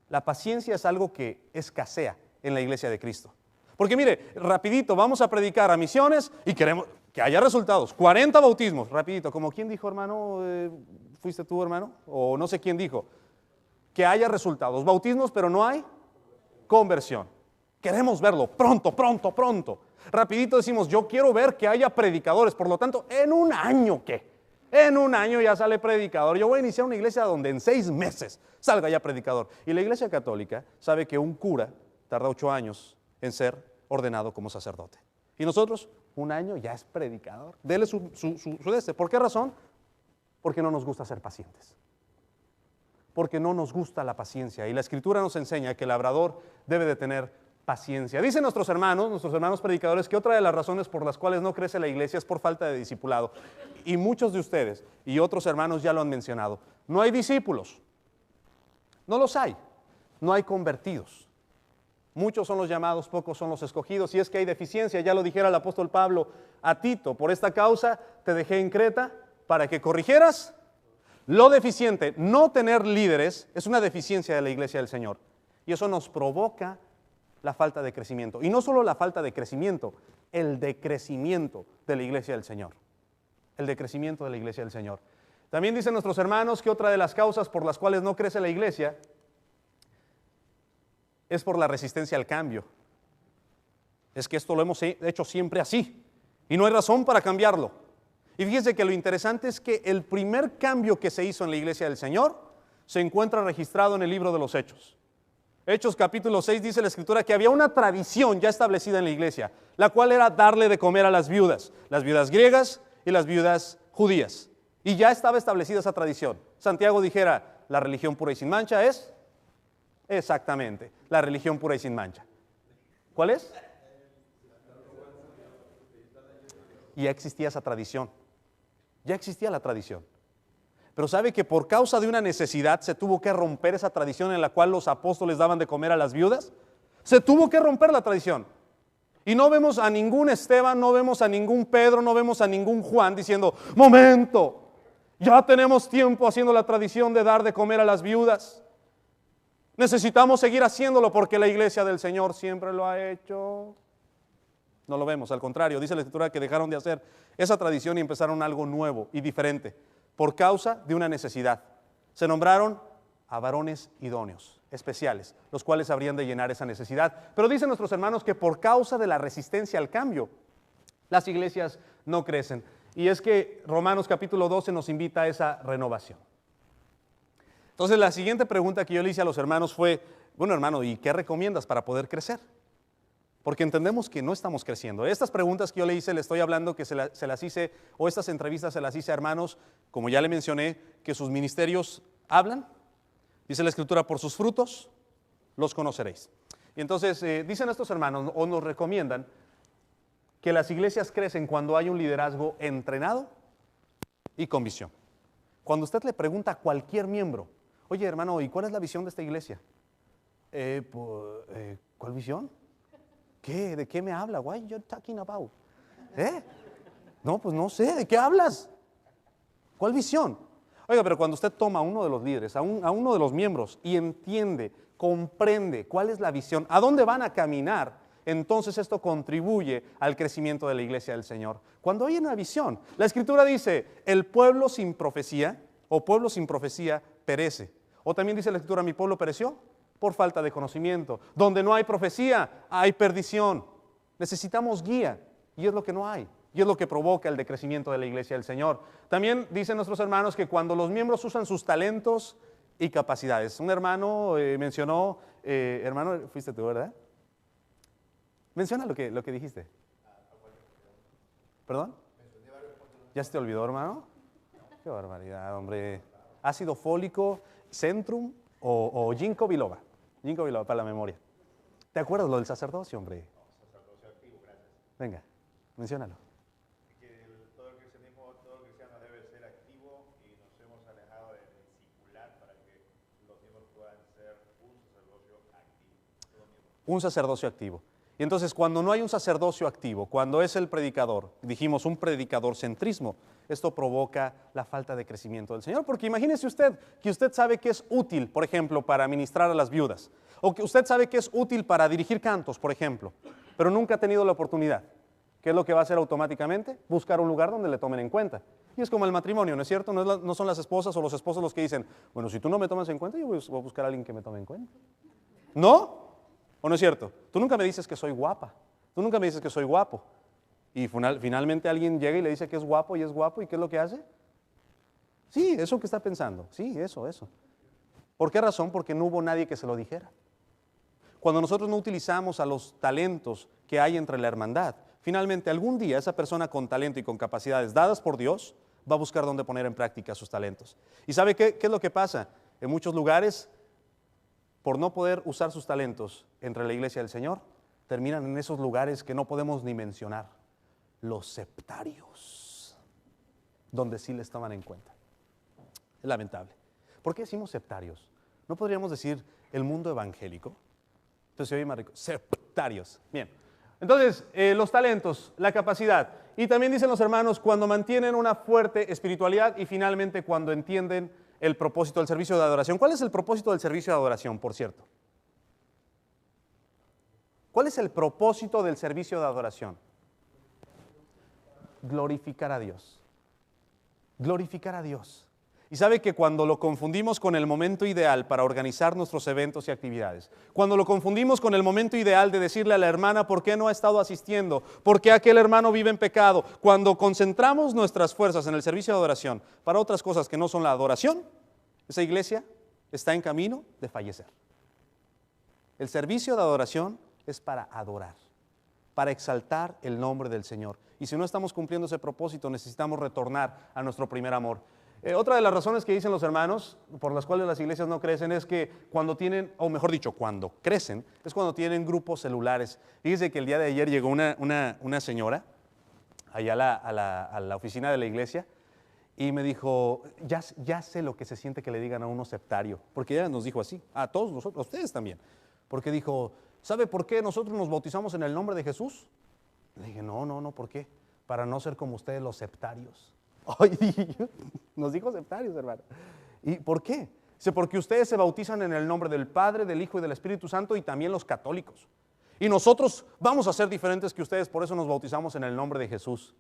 La paciencia es algo que escasea en la iglesia de Cristo. Porque mire, rapidito, vamos a predicar a misiones y queremos que haya resultados. 40 bautismos, rapidito. Como quién dijo, hermano, ¿fuiste tú, hermano? O no sé quién dijo. Que haya resultados. Bautismos, pero no hay conversión. Queremos verlo pronto, pronto, pronto. Rapidito decimos, yo quiero ver que haya predicadores. Por lo tanto, ¿en un año qué? En un año ya sale predicador. Yo voy a iniciar una iglesia donde en 6 meses salga ya predicador. Y la iglesia católica sabe que un cura tarda 8 años en ser ordenado como sacerdote. Y nosotros, 1 año ya es predicador. Dele su deste. ¿Por qué razón? Porque no nos gusta ser pacientes. Porque no nos gusta la paciencia. Y la Escritura nos enseña que el labrador debe de tener paciencia. Dicen nuestros hermanos predicadores, que otra de las razones por las cuales no crece la iglesia es por falta de discipulado. Y muchos de ustedes y otros hermanos ya lo han mencionado. No hay discípulos. No los hay. No hay convertidos. Muchos son los llamados, pocos son los escogidos. Y es que hay deficiencia, ya lo dijera el apóstol Pablo a Tito, por esta causa te dejé en Creta para que corrigieras lo deficiente. No tener líderes es una deficiencia de la iglesia del Señor. Y eso nos provoca la falta de crecimiento. Y no solo la falta de crecimiento, el decrecimiento de la iglesia del Señor. El decrecimiento de la iglesia del Señor. También dicen nuestros hermanos que otra de las causas por las cuales no crece la iglesia es por la resistencia al cambio. Es que esto lo hemos hecho siempre así y no hay razón para cambiarlo. Y fíjense que lo interesante es que el primer cambio que se hizo en la iglesia del Señor se encuentra registrado en el libro de los Hechos. Hechos capítulo 6 dice la Escritura que había una tradición ya establecida en la iglesia, la cual era darle de comer a las viudas griegas y las viudas judías. Y ya estaba establecida esa tradición. Santiago dijera, la religión pura y sin mancha es... Exactamente, la religión pura y sin mancha. ¿Cuál es? Y ya existía esa tradición. Ya existía la tradición. Pero sabe que por causa de una necesidad se tuvo que romper esa tradición en la cual los apóstoles daban de comer a las viudas. Se tuvo que romper la tradición. Y no vemos a ningún Esteban, no vemos a ningún Pedro, no vemos a ningún Juan diciendo, momento, ya tenemos tiempo haciendo la tradición de dar de comer a las viudas. Necesitamos seguir haciéndolo porque la iglesia del Señor siempre lo ha hecho. No lo vemos, al contrario, dice la Escritura que dejaron de hacer esa tradición y empezaron algo nuevo y diferente por causa de una necesidad. Se nombraron a varones idóneos, especiales, los cuales habrían de llenar esa necesidad. Pero dicen nuestros hermanos que por causa de la resistencia al cambio, las iglesias no crecen. Y es que Romanos capítulo 12 nos invita a esa renovación. Entonces la siguiente pregunta que yo le hice a los hermanos fue, bueno hermano, ¿y qué recomiendas para poder crecer? Porque entendemos que no estamos creciendo. Estas preguntas que yo le hice, le estoy hablando que se las hice, o estas entrevistas se las hice a hermanos, como ya le mencioné, que sus ministerios hablan. Dice la Escritura, por sus frutos los conoceréis. Y entonces dicen estos hermanos, o nos recomiendan, que las iglesias crecen cuando hay un liderazgo entrenado y con visión. Cuando usted le pregunta a cualquier miembro, oye hermano, ¿y cuál es la visión de esta iglesia? ¿Cuál visión? ¿Qué? ¿De qué me habla? What you talking about? No, pues no sé, ¿de qué hablas? ¿Cuál visión? Oiga, pero cuando usted toma a uno de los líderes, a uno de los miembros y entiende, comprende cuál es la visión, a dónde van a caminar, entonces esto contribuye al crecimiento de la iglesia del Señor. Cuando hay una visión, la Escritura dice, el pueblo sin profecía o pueblo sin profecía perece. O también dice la Escritura, mi pueblo pereció por falta de conocimiento. Donde no hay profecía, hay perdición. Necesitamos guía y es lo que no hay. Y es lo que provoca el decrecimiento de la iglesia del Señor. También dicen nuestros hermanos que cuando los miembros usan sus talentos y capacidades. Un hermano mencionó, hermano, fuiste tú, ¿verdad? Menciona lo que dijiste. ¿Perdón? ¿Ya se te olvidó, hermano? Qué barbaridad, hombre. Ácido fólico, Centrum o ginkgo biloba. Ginkgo biloba, para la memoria. ¿Te acuerdas lo del sacerdocio, hombre? Sacerdocio activo, gracias. Venga, menciónalo. Todo el cristianismo debe ser activo y nos hemos alejado del discipular para que los miembros puedan ser un sacerdocio activo. Un sacerdocio activo. Y entonces cuando no hay un sacerdocio activo, cuando es el predicador, dijimos un predicador centrismo, esto provoca la falta de crecimiento del Señor. Porque imagínese usted que usted sabe que es útil, por ejemplo, para ministrar a las viudas, o que usted sabe que es útil para dirigir cantos, por ejemplo, pero nunca ha tenido la oportunidad. ¿Qué es lo que va a hacer automáticamente? Buscar un lugar donde le tomen en cuenta. Y es como el matrimonio, ¿no es cierto? No son las esposas o los esposos los que dicen, bueno, si tú no me tomas en cuenta, yo voy a buscar a alguien que me tome en cuenta. ¿No? ¿O no es cierto? Tú nunca me dices que soy guapa. Tú nunca me dices que soy guapo. Y finalmente alguien llega y le dice que es guapo, ¿y qué es lo que hace? Sí, eso que está pensando. Sí, eso. ¿Por qué razón? Porque no hubo nadie que se lo dijera. Cuando nosotros no utilizamos a los talentos que hay entre la hermandad, finalmente algún día esa persona con talento y con capacidades dadas por Dios va a buscar dónde poner en práctica sus talentos. ¿Y sabe qué es lo que pasa? En muchos lugares, por no poder usar sus talentos entre la iglesia del Señor, terminan en esos lugares que no podemos ni mencionar, los septarios, donde sí les toman en cuenta. Es lamentable. ¿Por qué decimos septarios? ¿No podríamos decir el mundo evangélico? Entonces se oye más rico. Septarios. Bien. Entonces, los talentos, la capacidad. Y también dicen los hermanos, cuando mantienen una fuerte espiritualidad y finalmente cuando entienden el propósito del servicio de adoración. ¿Cuál es el propósito del servicio de adoración, por cierto? ¿Cuál es el propósito del servicio de adoración? Glorificar a Dios. Glorificar a Dios. Y sabe que cuando lo confundimos con el momento ideal para organizar nuestros eventos y actividades, cuando lo confundimos con el momento ideal de decirle a la hermana por qué no ha estado asistiendo, por qué aquel hermano vive en pecado, cuando concentramos nuestras fuerzas en el servicio de adoración para otras cosas que no son la adoración, esa iglesia está en camino de fallecer. El servicio de adoración es para adorar, para exaltar el nombre del Señor. Y si no estamos cumpliendo ese propósito, necesitamos retornar a nuestro primer amor. Otra de las razones que dicen los hermanos por las cuales las iglesias no crecen es que cuando tienen, o mejor dicho, cuando crecen, es cuando tienen grupos celulares. Fíjense que el día de ayer llegó una señora allá a la oficina de la iglesia y me dijo, ya sé lo que se siente que le digan a uno septario, porque ella nos dijo así, a todos nosotros, a ustedes también, porque dijo, ¿sabe por qué nosotros nos bautizamos en el nombre de Jesús? Le dije, no, ¿por qué? Para no ser como ustedes los septarios. Ay, nos dijo septarios, hermano. ¿Y por qué? Dice, porque ustedes se bautizan en el nombre del Padre, del Hijo y del Espíritu Santo y también los católicos. Y nosotros vamos a ser diferentes que ustedes, por eso nos bautizamos en el nombre de Jesús.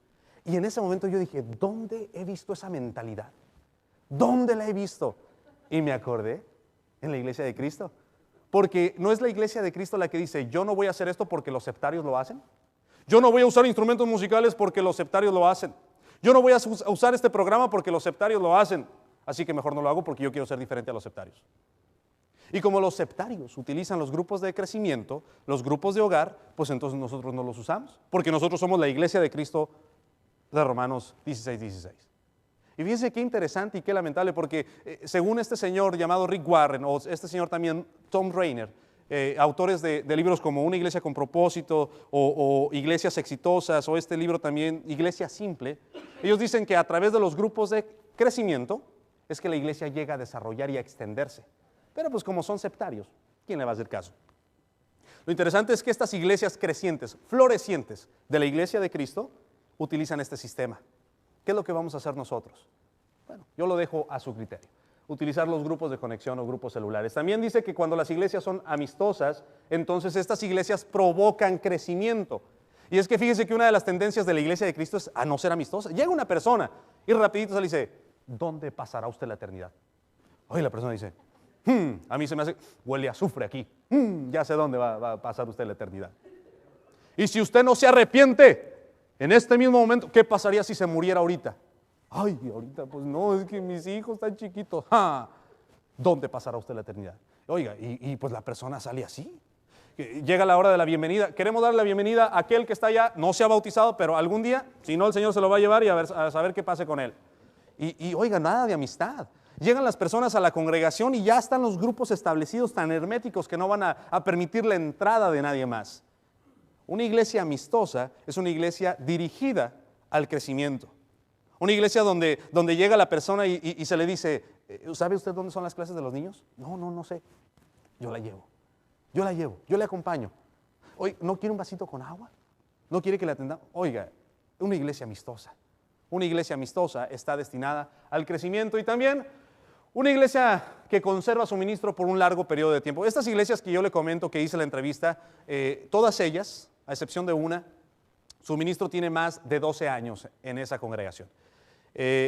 Y en ese momento yo dije, ¿dónde he visto esa mentalidad? ¿Dónde la he visto? Y me acordé, en la iglesia de Cristo. Porque no es la iglesia de Cristo la que dice, yo no voy a hacer esto porque los septarios lo hacen. Yo no voy a usar instrumentos musicales porque los septarios lo hacen. Yo no voy a usar este programa porque los septarios lo hacen. así que mejor no lo hago porque yo quiero ser diferente a los septarios. Y como los septarios utilizan los grupos de crecimiento, los grupos de hogar, pues entonces nosotros no los usamos, porque nosotros somos la iglesia de Cristo de Romanos 16:16. Y fíjense qué interesante y qué lamentable, porque según este señor llamado Rick Warren, o este señor también Tom Rainer, autores de libros como Una iglesia con propósito, o Iglesias exitosas, o este libro también, Iglesia simple, ellos dicen que a través de los grupos de crecimiento es que la iglesia llega a desarrollar y a extenderse. Pero pues como son septarios, ¿quién le va a hacer caso? Lo interesante es que estas iglesias crecientes, florecientes de la iglesia de Cristo, utilizan este sistema. ¿Qué es lo que vamos a hacer nosotros? Bueno, yo lo dejo a su criterio. Utilizar los grupos de conexión o grupos celulares. También dice que cuando las iglesias son amistosas, entonces estas iglesias provocan crecimiento. Y es que fíjese que una de las tendencias de la iglesia de Cristo es a no ser amistosa. Llega una persona y rapidito se le dice, ¿dónde pasará usted la eternidad? Oye, la persona dice, a mí se me hace, huele a azufre aquí. Ya sé dónde va a pasar usted la eternidad. Y si usted no se arrepiente, en este mismo momento, ¿qué pasaría si se muriera ahorita? Ay, ahorita pues no, es que mis hijos están chiquitos. ¿Dónde pasará usted la eternidad? Oiga, y pues la persona sale así. Llega la hora de la bienvenida. Queremos darle la bienvenida a aquel que está allá, no se ha bautizado, pero algún día, si no, el Señor se lo va a llevar y a saber qué pase con él. Y oiga, nada de amistad. Llegan las personas a la congregación y ya están los grupos establecidos tan herméticos que no van a permitir la entrada de nadie más. Una iglesia amistosa es una iglesia dirigida al crecimiento. Una iglesia donde llega la persona y se le dice, ¿sabe usted dónde son las clases de los niños? No sé. Yo la llevo, yo le acompaño. Oye, ¿no quiere un vasito con agua? ¿No quiere que le atendamos? Oiga, una iglesia amistosa. Una iglesia amistosa está destinada al crecimiento y también una iglesia que conserva su ministro por un largo periodo de tiempo. Estas iglesias que yo le comento, que hice la entrevista, todas ellas, a excepción de una, su ministro tiene más de 12 años en esa congregación.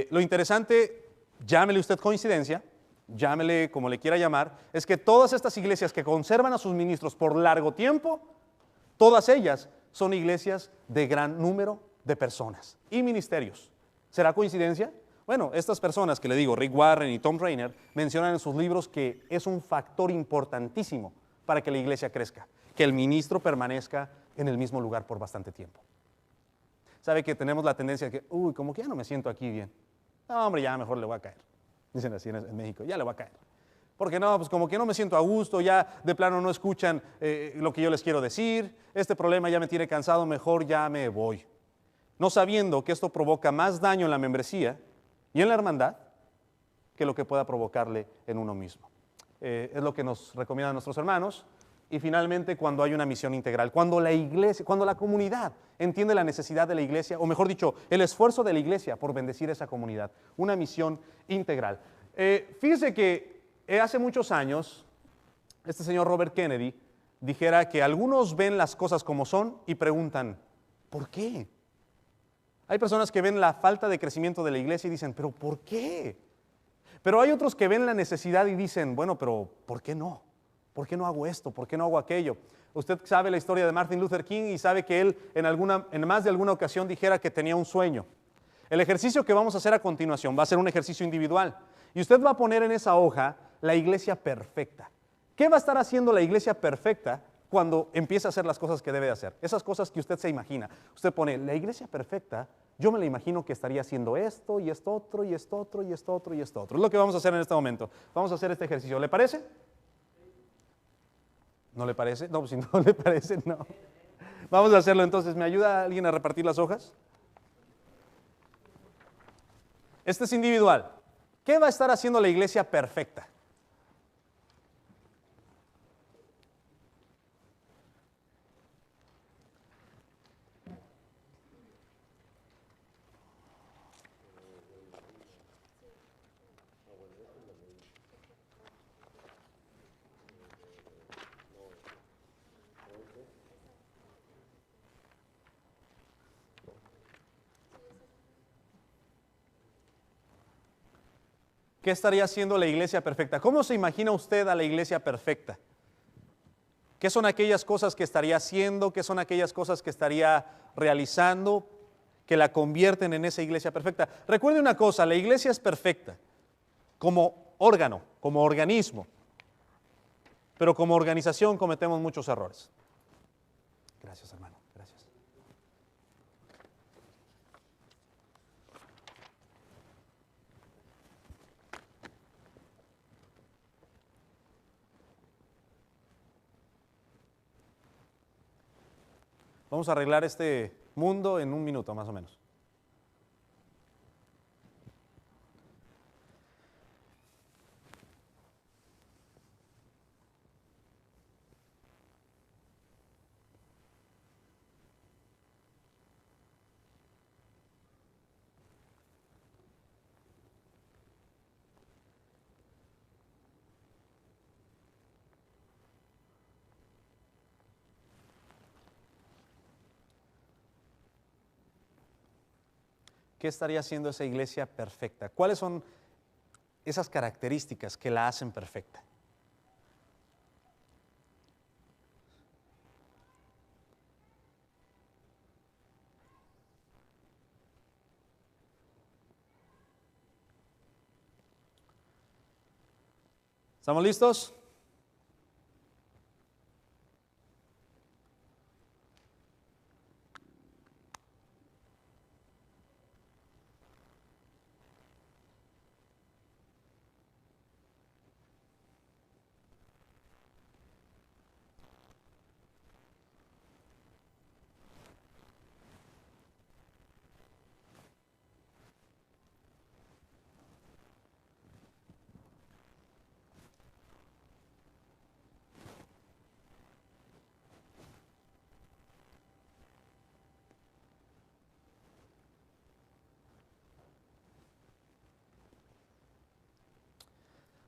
Lo interesante, llámele usted coincidencia, llámele como le quiera llamar, es que todas estas iglesias que conservan a sus ministros por largo tiempo, todas ellas son iglesias de gran número de personas y ministerios. ¿Será coincidencia? Bueno, estas personas que le digo, Rick Warren y Tom Rainer, mencionan en sus libros que es un factor importantísimo para que la iglesia crezca, que el ministro permanezca en el mismo lugar por bastante tiempo. ¿Sabe que tenemos la tendencia de que, como que ya no me siento aquí bien? No, hombre, ya mejor le voy a caer. Dicen así en México, ya le voy a caer. Porque no, pues como que no me siento a gusto, ya de plano no escuchan lo que yo les quiero decir, este problema ya me tiene cansado, mejor ya me voy. No sabiendo que esto provoca más daño en la membresía y en la hermandad que lo que pueda provocarle en uno mismo. Es lo que nos recomiendan nuestros hermanos. Y finalmente, cuando hay una misión integral, cuando la iglesia, cuando la comunidad entiende la necesidad de la iglesia, o mejor dicho, el esfuerzo de la iglesia por bendecir esa comunidad, una misión integral. Fíjese que hace muchos años, este señor Robert Kennedy dijera que algunos ven las cosas como son y preguntan, ¿por qué? Hay personas que ven la falta de crecimiento de la iglesia y dicen, ¿pero por qué? Pero hay otros que ven la necesidad y dicen, bueno, pero ¿por qué no? ¿Por qué no hago esto? ¿Por qué no hago aquello? Usted sabe la historia de Martin Luther King y sabe que él en más de alguna ocasión dijera que tenía un sueño. El ejercicio que vamos a hacer a continuación va a ser un ejercicio individual y usted va a poner en esa hoja la iglesia perfecta. ¿Qué va a estar haciendo la iglesia perfecta cuando empiece a hacer las cosas que debe de hacer? Esas cosas que usted se imagina. Usted pone, la iglesia perfecta, yo me la imagino que estaría haciendo esto y esto otro y esto otro y esto otro y esto otro. Es lo que vamos a hacer en este momento. Vamos a hacer este ejercicio. ¿Le parece? ¿No le parece? No, pues si no le parece, no. Vamos a hacerlo entonces. ¿Me ayuda alguien a repartir las hojas? Este es individual. ¿Qué va a estar haciendo la iglesia perfecta? ¿Qué estaría haciendo la iglesia perfecta? ¿Cómo se imagina usted a la iglesia perfecta? ¿Qué son aquellas cosas que estaría haciendo? ¿Qué son aquellas cosas que estaría realizando que la convierten en esa iglesia perfecta? Recuerde una cosa, la iglesia es perfecta como órgano, como organismo. Pero como organización cometemos muchos errores. Gracias, hermano. Gracias. Vamos a arreglar este mundo en un minuto, más o menos. ¿Qué estaría haciendo esa iglesia perfecta? ¿Cuáles son esas características que la hacen perfecta? ¿Estamos listos?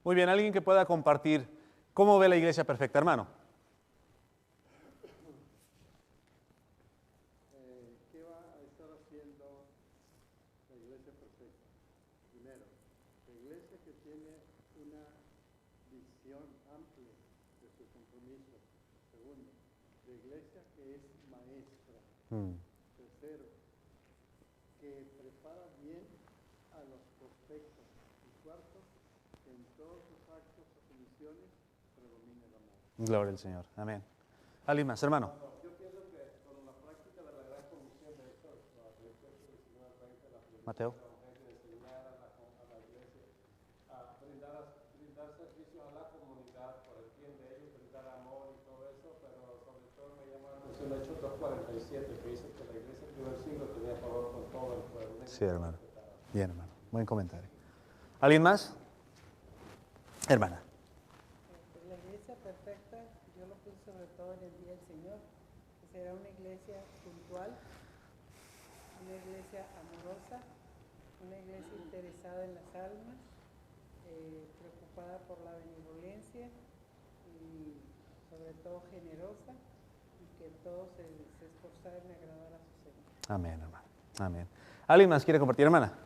Muy bien, alguien que pueda compartir cómo ve la iglesia perfecta, hermano. ¿Qué va a estar haciendo la iglesia perfecta? Primero, la iglesia que tiene una visión amplia de su compromiso. Segundo, la iglesia que es maestra. Tercero, que prepara bien a los prospectos. Y cuarto, que en todos sus actos o comisiones predomina el amor. Gloria al Señor. Amén. ¿Alguien más, hermano? Yo pienso que con la práctica de la gran comisión de Hechos 19:20, la Mateo. de enseñar a la iglesia, a brindar servicios a la comunidad por el bien de ellos, brindar amor y todo eso, pero sobre todo me llama la atención Hechos 2:47, que dice que la iglesia del primer siglo tenía favor con todo el pueblo. Sí, hermano. Bien, hermano. Buen comentario. ¿Alguien más? Hermana. La iglesia perfecta, yo lo puse sobre todo en el día del Señor, que será una iglesia puntual, una iglesia amorosa, una iglesia interesada en las almas, preocupada por la benevolencia y sobre todo generosa, y que todos se esforzaran en agradar a su Señor. Amén, hermano. Amén. ¿Alguien más quiere compartir, hermana?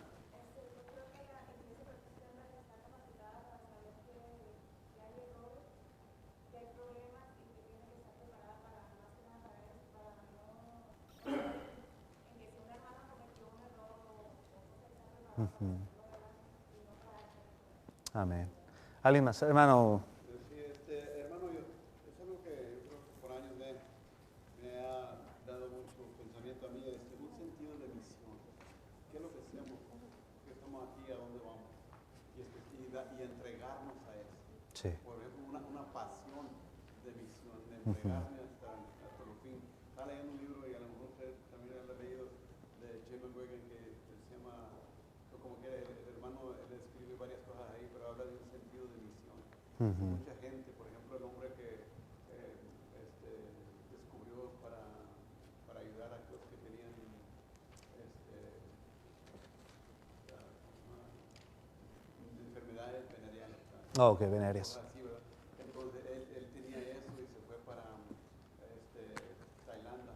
Amén. ¿Alguien más? Hermano. Sí, hermano, es algo que yo creo que por años me ha dado mucho pensamiento a mí, un sentido de misión. ¿Qué es lo que hacemos? ¿Qué estamos aquí? ¿A dónde vamos? Y entregarnos a eso. Sí. Por ejemplo, una pasión de misión, de entregarme hasta el fin. Estaba leyendo un libro y a lo mejor usted también lo ha leído de James Wegan que se llama, como que el hermano, él escribe varias cosas ahí, pero habla de un sentido de misión. Mucha gente, por ejemplo, el hombre que descubrió para ayudar a los que tenían enfermedades venéreas. Ok, venéreas. Así, ¿verdad? Entonces él tenía eso y se fue para Tailandia.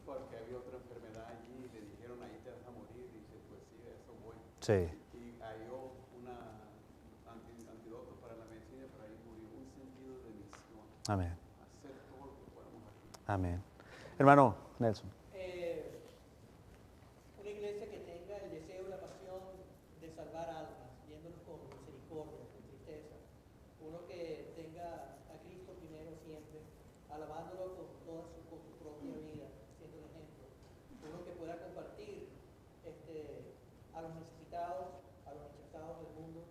Porque había otra enfermedad allí y le dijeron ahí te vas a morir y dice pues sí, eso voy. Sí. Y halló antídoto para la medicina, pero ahí murió. Un sentido de misión. Amén. Hacer todo lo que podamos aquí. Amén. Hermano Nelson. Una iglesia que tenga el deseo y la pasión de salvar almas, viéndonos con misericordia. alabándolo con su propia vida, siendo un ejemplo. Uno que pueda compartir a los necesitados, a los rechazados del mundo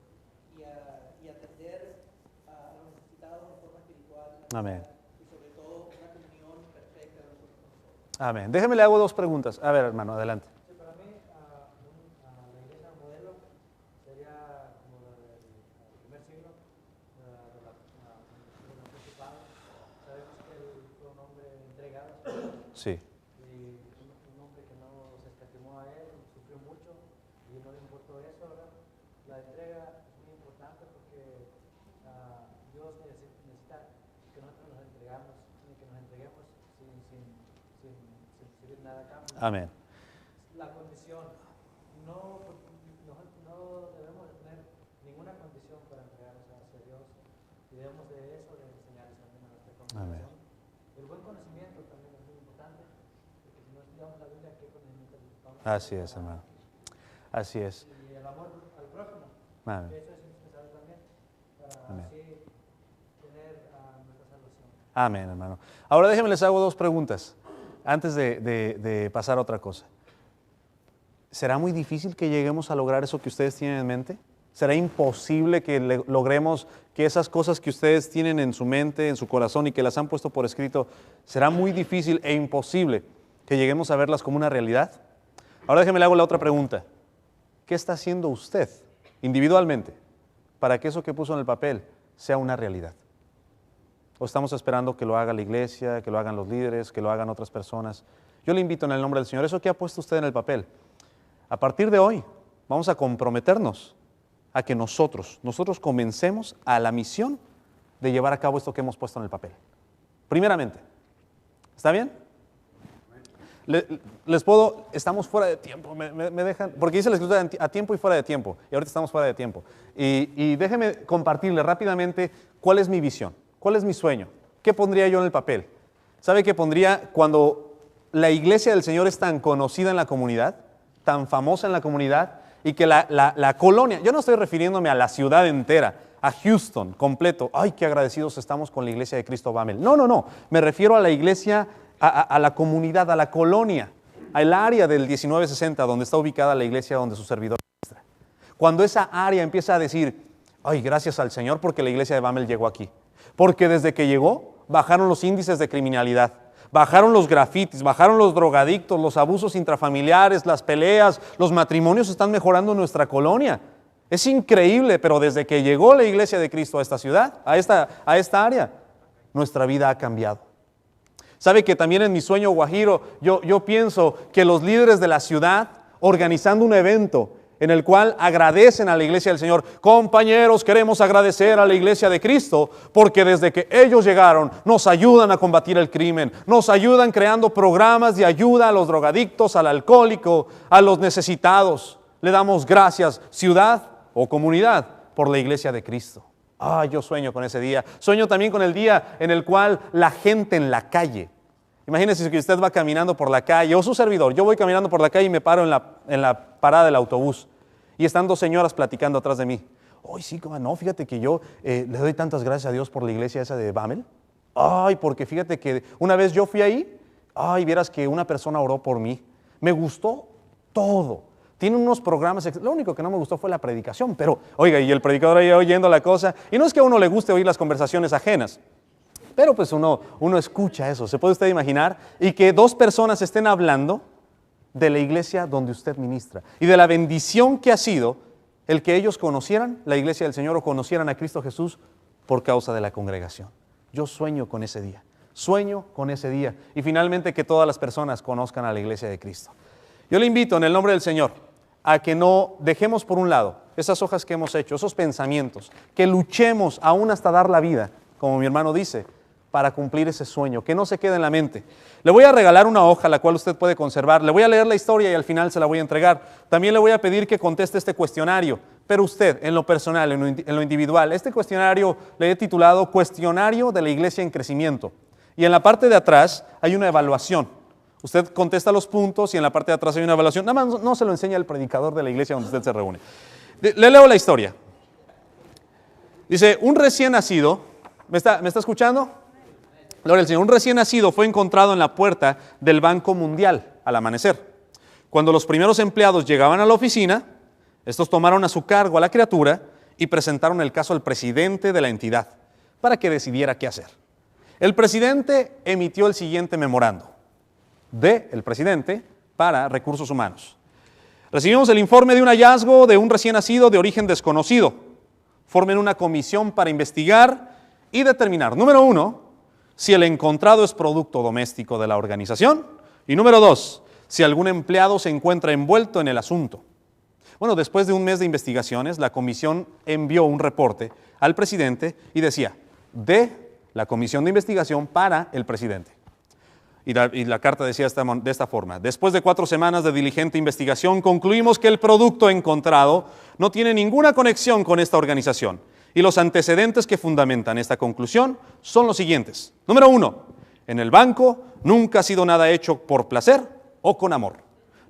y atender a los necesitados de forma espiritual. Amén. Y sobre todo una comunión perfecta de nosotros con nosotros. Amén. Déjeme le hago dos preguntas. A ver, hermano, adelante. Sí, para mí, la iglesia modelo sería como la del primer siglo, de los principados. Sabemos que él fue un hombre entregado a su Dios, Sí. y un hombre que no se escatimó a él, sufrió mucho y no le importó eso, ¿verdad? La entrega es muy importante porque Dios necesita que nosotros nos entregamos y que nos entreguemos sin recibir nada a cambio. Amén. La condición, no debemos de tener ninguna condición para entregarnos hacia Dios y debemos de eso de enseñarles también a nuestra congregación. El buen conocimiento también es muy importante, porque si no estudiamos la Biblia, ¿qué conocimiento vamos a Así es, hermano. Así es. Y el amor al prójimo, Amén. eso es indispensable también para Amén. así tener nuestra salvación. Amén, hermano. Ahora déjenme les hago dos preguntas antes de pasar a otra cosa. ¿Será muy difícil que lleguemos a lograr eso que ustedes tienen en mente? ¿Será imposible que logremos que esas cosas que ustedes tienen en su mente, en su corazón y que las han puesto por escrito, será muy difícil e imposible que lleguemos a verlas como una realidad? Ahora déjenme le hago la otra pregunta. ¿Qué está haciendo usted individualmente para que eso que puso en el papel sea una realidad? ¿O estamos esperando que lo haga la iglesia, que lo hagan los líderes, que lo hagan otras personas? Yo le invito en el nombre del Señor, eso que ha puesto usted en el papel, a partir de hoy vamos a comprometernos a que nosotros comencemos a la misión de llevar a cabo esto que hemos puesto en el papel. Primeramente, ¿está bien? Les puedo, estamos fuera de tiempo, me dejan, porque dice la escritura a tiempo y fuera de tiempo, y ahorita estamos fuera de tiempo. Y déjeme compartirle rápidamente cuál es mi visión, cuál es mi sueño, qué pondría yo en el papel. ¿Sabe qué pondría cuando la iglesia del Señor es tan conocida en la comunidad, tan famosa en la comunidad, y que la colonia, yo no estoy refiriéndome a la ciudad entera, a Houston completo, ay, qué agradecidos estamos con la iglesia de Cristo Bamel. No, me refiero a la iglesia, a la comunidad, a la colonia, al área del 1960 donde está ubicada la iglesia donde su servidor ministra. Cuando esa área empieza a decir, ay, gracias al Señor porque la iglesia de Bamel llegó aquí, porque desde que llegó bajaron los índices de criminalidad, bajaron los grafitis, bajaron los drogadictos, los abusos intrafamiliares, las peleas, los matrimonios están mejorando en nuestra colonia. Es increíble, pero desde que llegó la iglesia de Cristo a esta ciudad, a esta área, nuestra vida ha cambiado. ¿Sabe que también en mi sueño guajiro yo pienso que los líderes de la ciudad, organizando un evento en el cual agradecen a la iglesia del Señor, compañeros, queremos agradecer a la iglesia de Cristo porque desde que ellos llegaron nos ayudan a combatir el crimen, nos ayudan creando programas de ayuda a los drogadictos, al alcohólico, a los necesitados. Le damos gracias, ciudad o comunidad, por la iglesia de Cristo. Yo sueño con ese día. Sueño también con el día en el cual la gente en la calle, imagínese que usted va caminando por la calle, o su servidor, yo voy caminando por la calle y me paro en la parada del autobús y están dos señoras platicando atrás de mí. Ay, sí, no, fíjate que yo le doy tantas gracias a Dios por la iglesia esa de Bamel. Porque fíjate que una vez yo fui ahí, vieras que una persona oró por mí. Me gustó todo. Tiene unos programas, lo único que no me gustó fue la predicación, pero, oiga, y el predicador ahí oyendo la cosa, y no es que a uno le guste oír las conversaciones ajenas, pero pues uno escucha eso, ¿se puede usted imaginar? Y que dos personas estén hablando de la iglesia donde usted ministra, y de la bendición que ha sido el que ellos conocieran la iglesia del Señor o conocieran a Cristo Jesús por causa de la congregación. Yo sueño con ese día, y finalmente que todas las personas conozcan a la iglesia de Cristo. Yo le invito en el nombre del Señor a que no dejemos por un lado esas hojas que hemos hecho, esos pensamientos, que luchemos aún hasta dar la vida, como mi hermano dice, para cumplir ese sueño, que no se quede en la mente. Le voy a regalar una hoja la cual usted puede conservar, le voy a leer la historia y al final se la voy a entregar. También le voy a pedir que conteste este cuestionario, pero usted, en lo personal, en lo individual, este cuestionario le he titulado Cuestionario de la Iglesia en Crecimiento. Y en la parte de atrás hay una evaluación. Usted contesta los puntos y en la parte de atrás hay una evaluación. Nada más no se lo enseña el predicador de la iglesia donde usted se reúne. Le leo la historia. Dice, un recién nacido, ¿me está escuchando? Gloria al Señor. Un recién nacido fue encontrado en la puerta del Banco Mundial al amanecer. Cuando los primeros empleados llegaban a la oficina, estos tomaron a su cargo a la criatura y presentaron el caso al presidente de la entidad para que decidiera qué hacer. El presidente emitió el siguiente memorando del presidente para Recursos Humanos. Recibimos el informe de un hallazgo de un recién nacido de origen desconocido. Formen una comisión para investigar y determinar, número 1, si el encontrado es producto doméstico de la organización, y número 2, si algún empleado se encuentra envuelto en el asunto. Bueno, después de un mes de investigaciones, la comisión envió un reporte al presidente y decía, de la comisión de investigación para el presidente. Y la carta decía de esta forma: después de 4 semanas de diligente investigación, concluimos que el producto encontrado no tiene ninguna conexión con esta organización. Y los antecedentes que fundamentan esta conclusión son los siguientes. Número 1, en el banco nunca ha sido nada hecho por placer o con amor.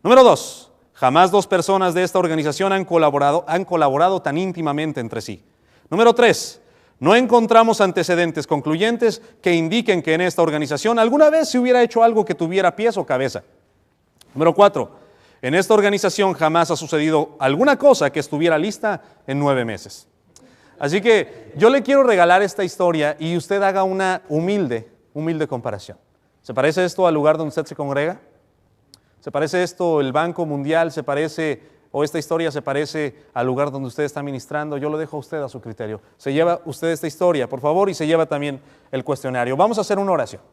Número 2, jamás 2 personas de esta organización han colaborado tan íntimamente entre sí. Número 3, no encontramos antecedentes concluyentes que indiquen que en esta organización alguna vez se hubiera hecho algo que tuviera pies o cabeza. Número 4, en esta organización jamás ha sucedido alguna cosa que estuviera lista en 9 meses. Así que yo le quiero regalar esta historia y usted haga una humilde comparación. ¿Se parece esto al lugar donde usted se congrega? ¿Se parece esto, el Banco Mundial, se parece, o esta historia se parece al lugar donde usted está ministrando? Yo lo dejo a usted a su criterio. Se lleva usted esta historia, por favor, y se lleva también el cuestionario. Vamos a hacer una oración.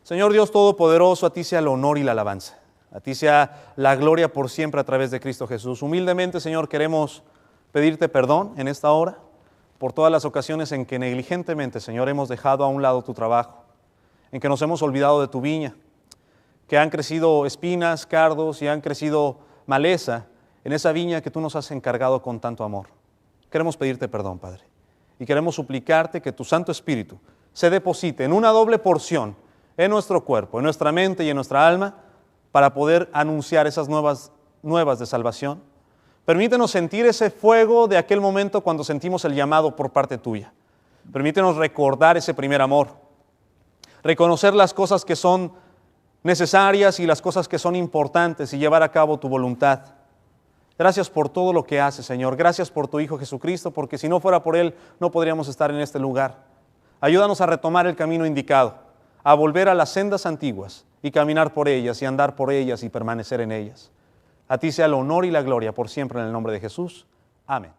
Señor Dios Todopoderoso, a ti sea el honor y la alabanza. A ti sea la gloria por siempre a través de Cristo Jesús. Humildemente, Señor, queremos pedirte perdón en esta hora por todas las ocasiones en que negligentemente, Señor, hemos dejado a un lado tu trabajo, en que nos hemos olvidado de tu viña, que han crecido espinas, cardos y han crecido maleza en esa viña que tú nos has encargado con tanto amor. Queremos pedirte perdón, Padre, y queremos suplicarte que tu Santo Espíritu se deposite en una doble porción en nuestro cuerpo, en nuestra mente y en nuestra alma, para poder anunciar esas nuevas de salvación. Permítenos sentir ese fuego de aquel momento cuando sentimos el llamado por parte tuya. Permítenos recordar ese primer amor, reconocer las cosas que son necesarias y las cosas que son importantes y llevar a cabo tu voluntad. Gracias por todo lo que haces, Señor. Gracias por tu Hijo Jesucristo, porque si no fuera por Él no podríamos estar en este lugar. Ayúdanos a retomar el camino indicado, a volver a las sendas antiguas y caminar por ellas y andar por ellas y permanecer en ellas. A ti sea el honor y la gloria por siempre en el nombre de Jesús. Amén.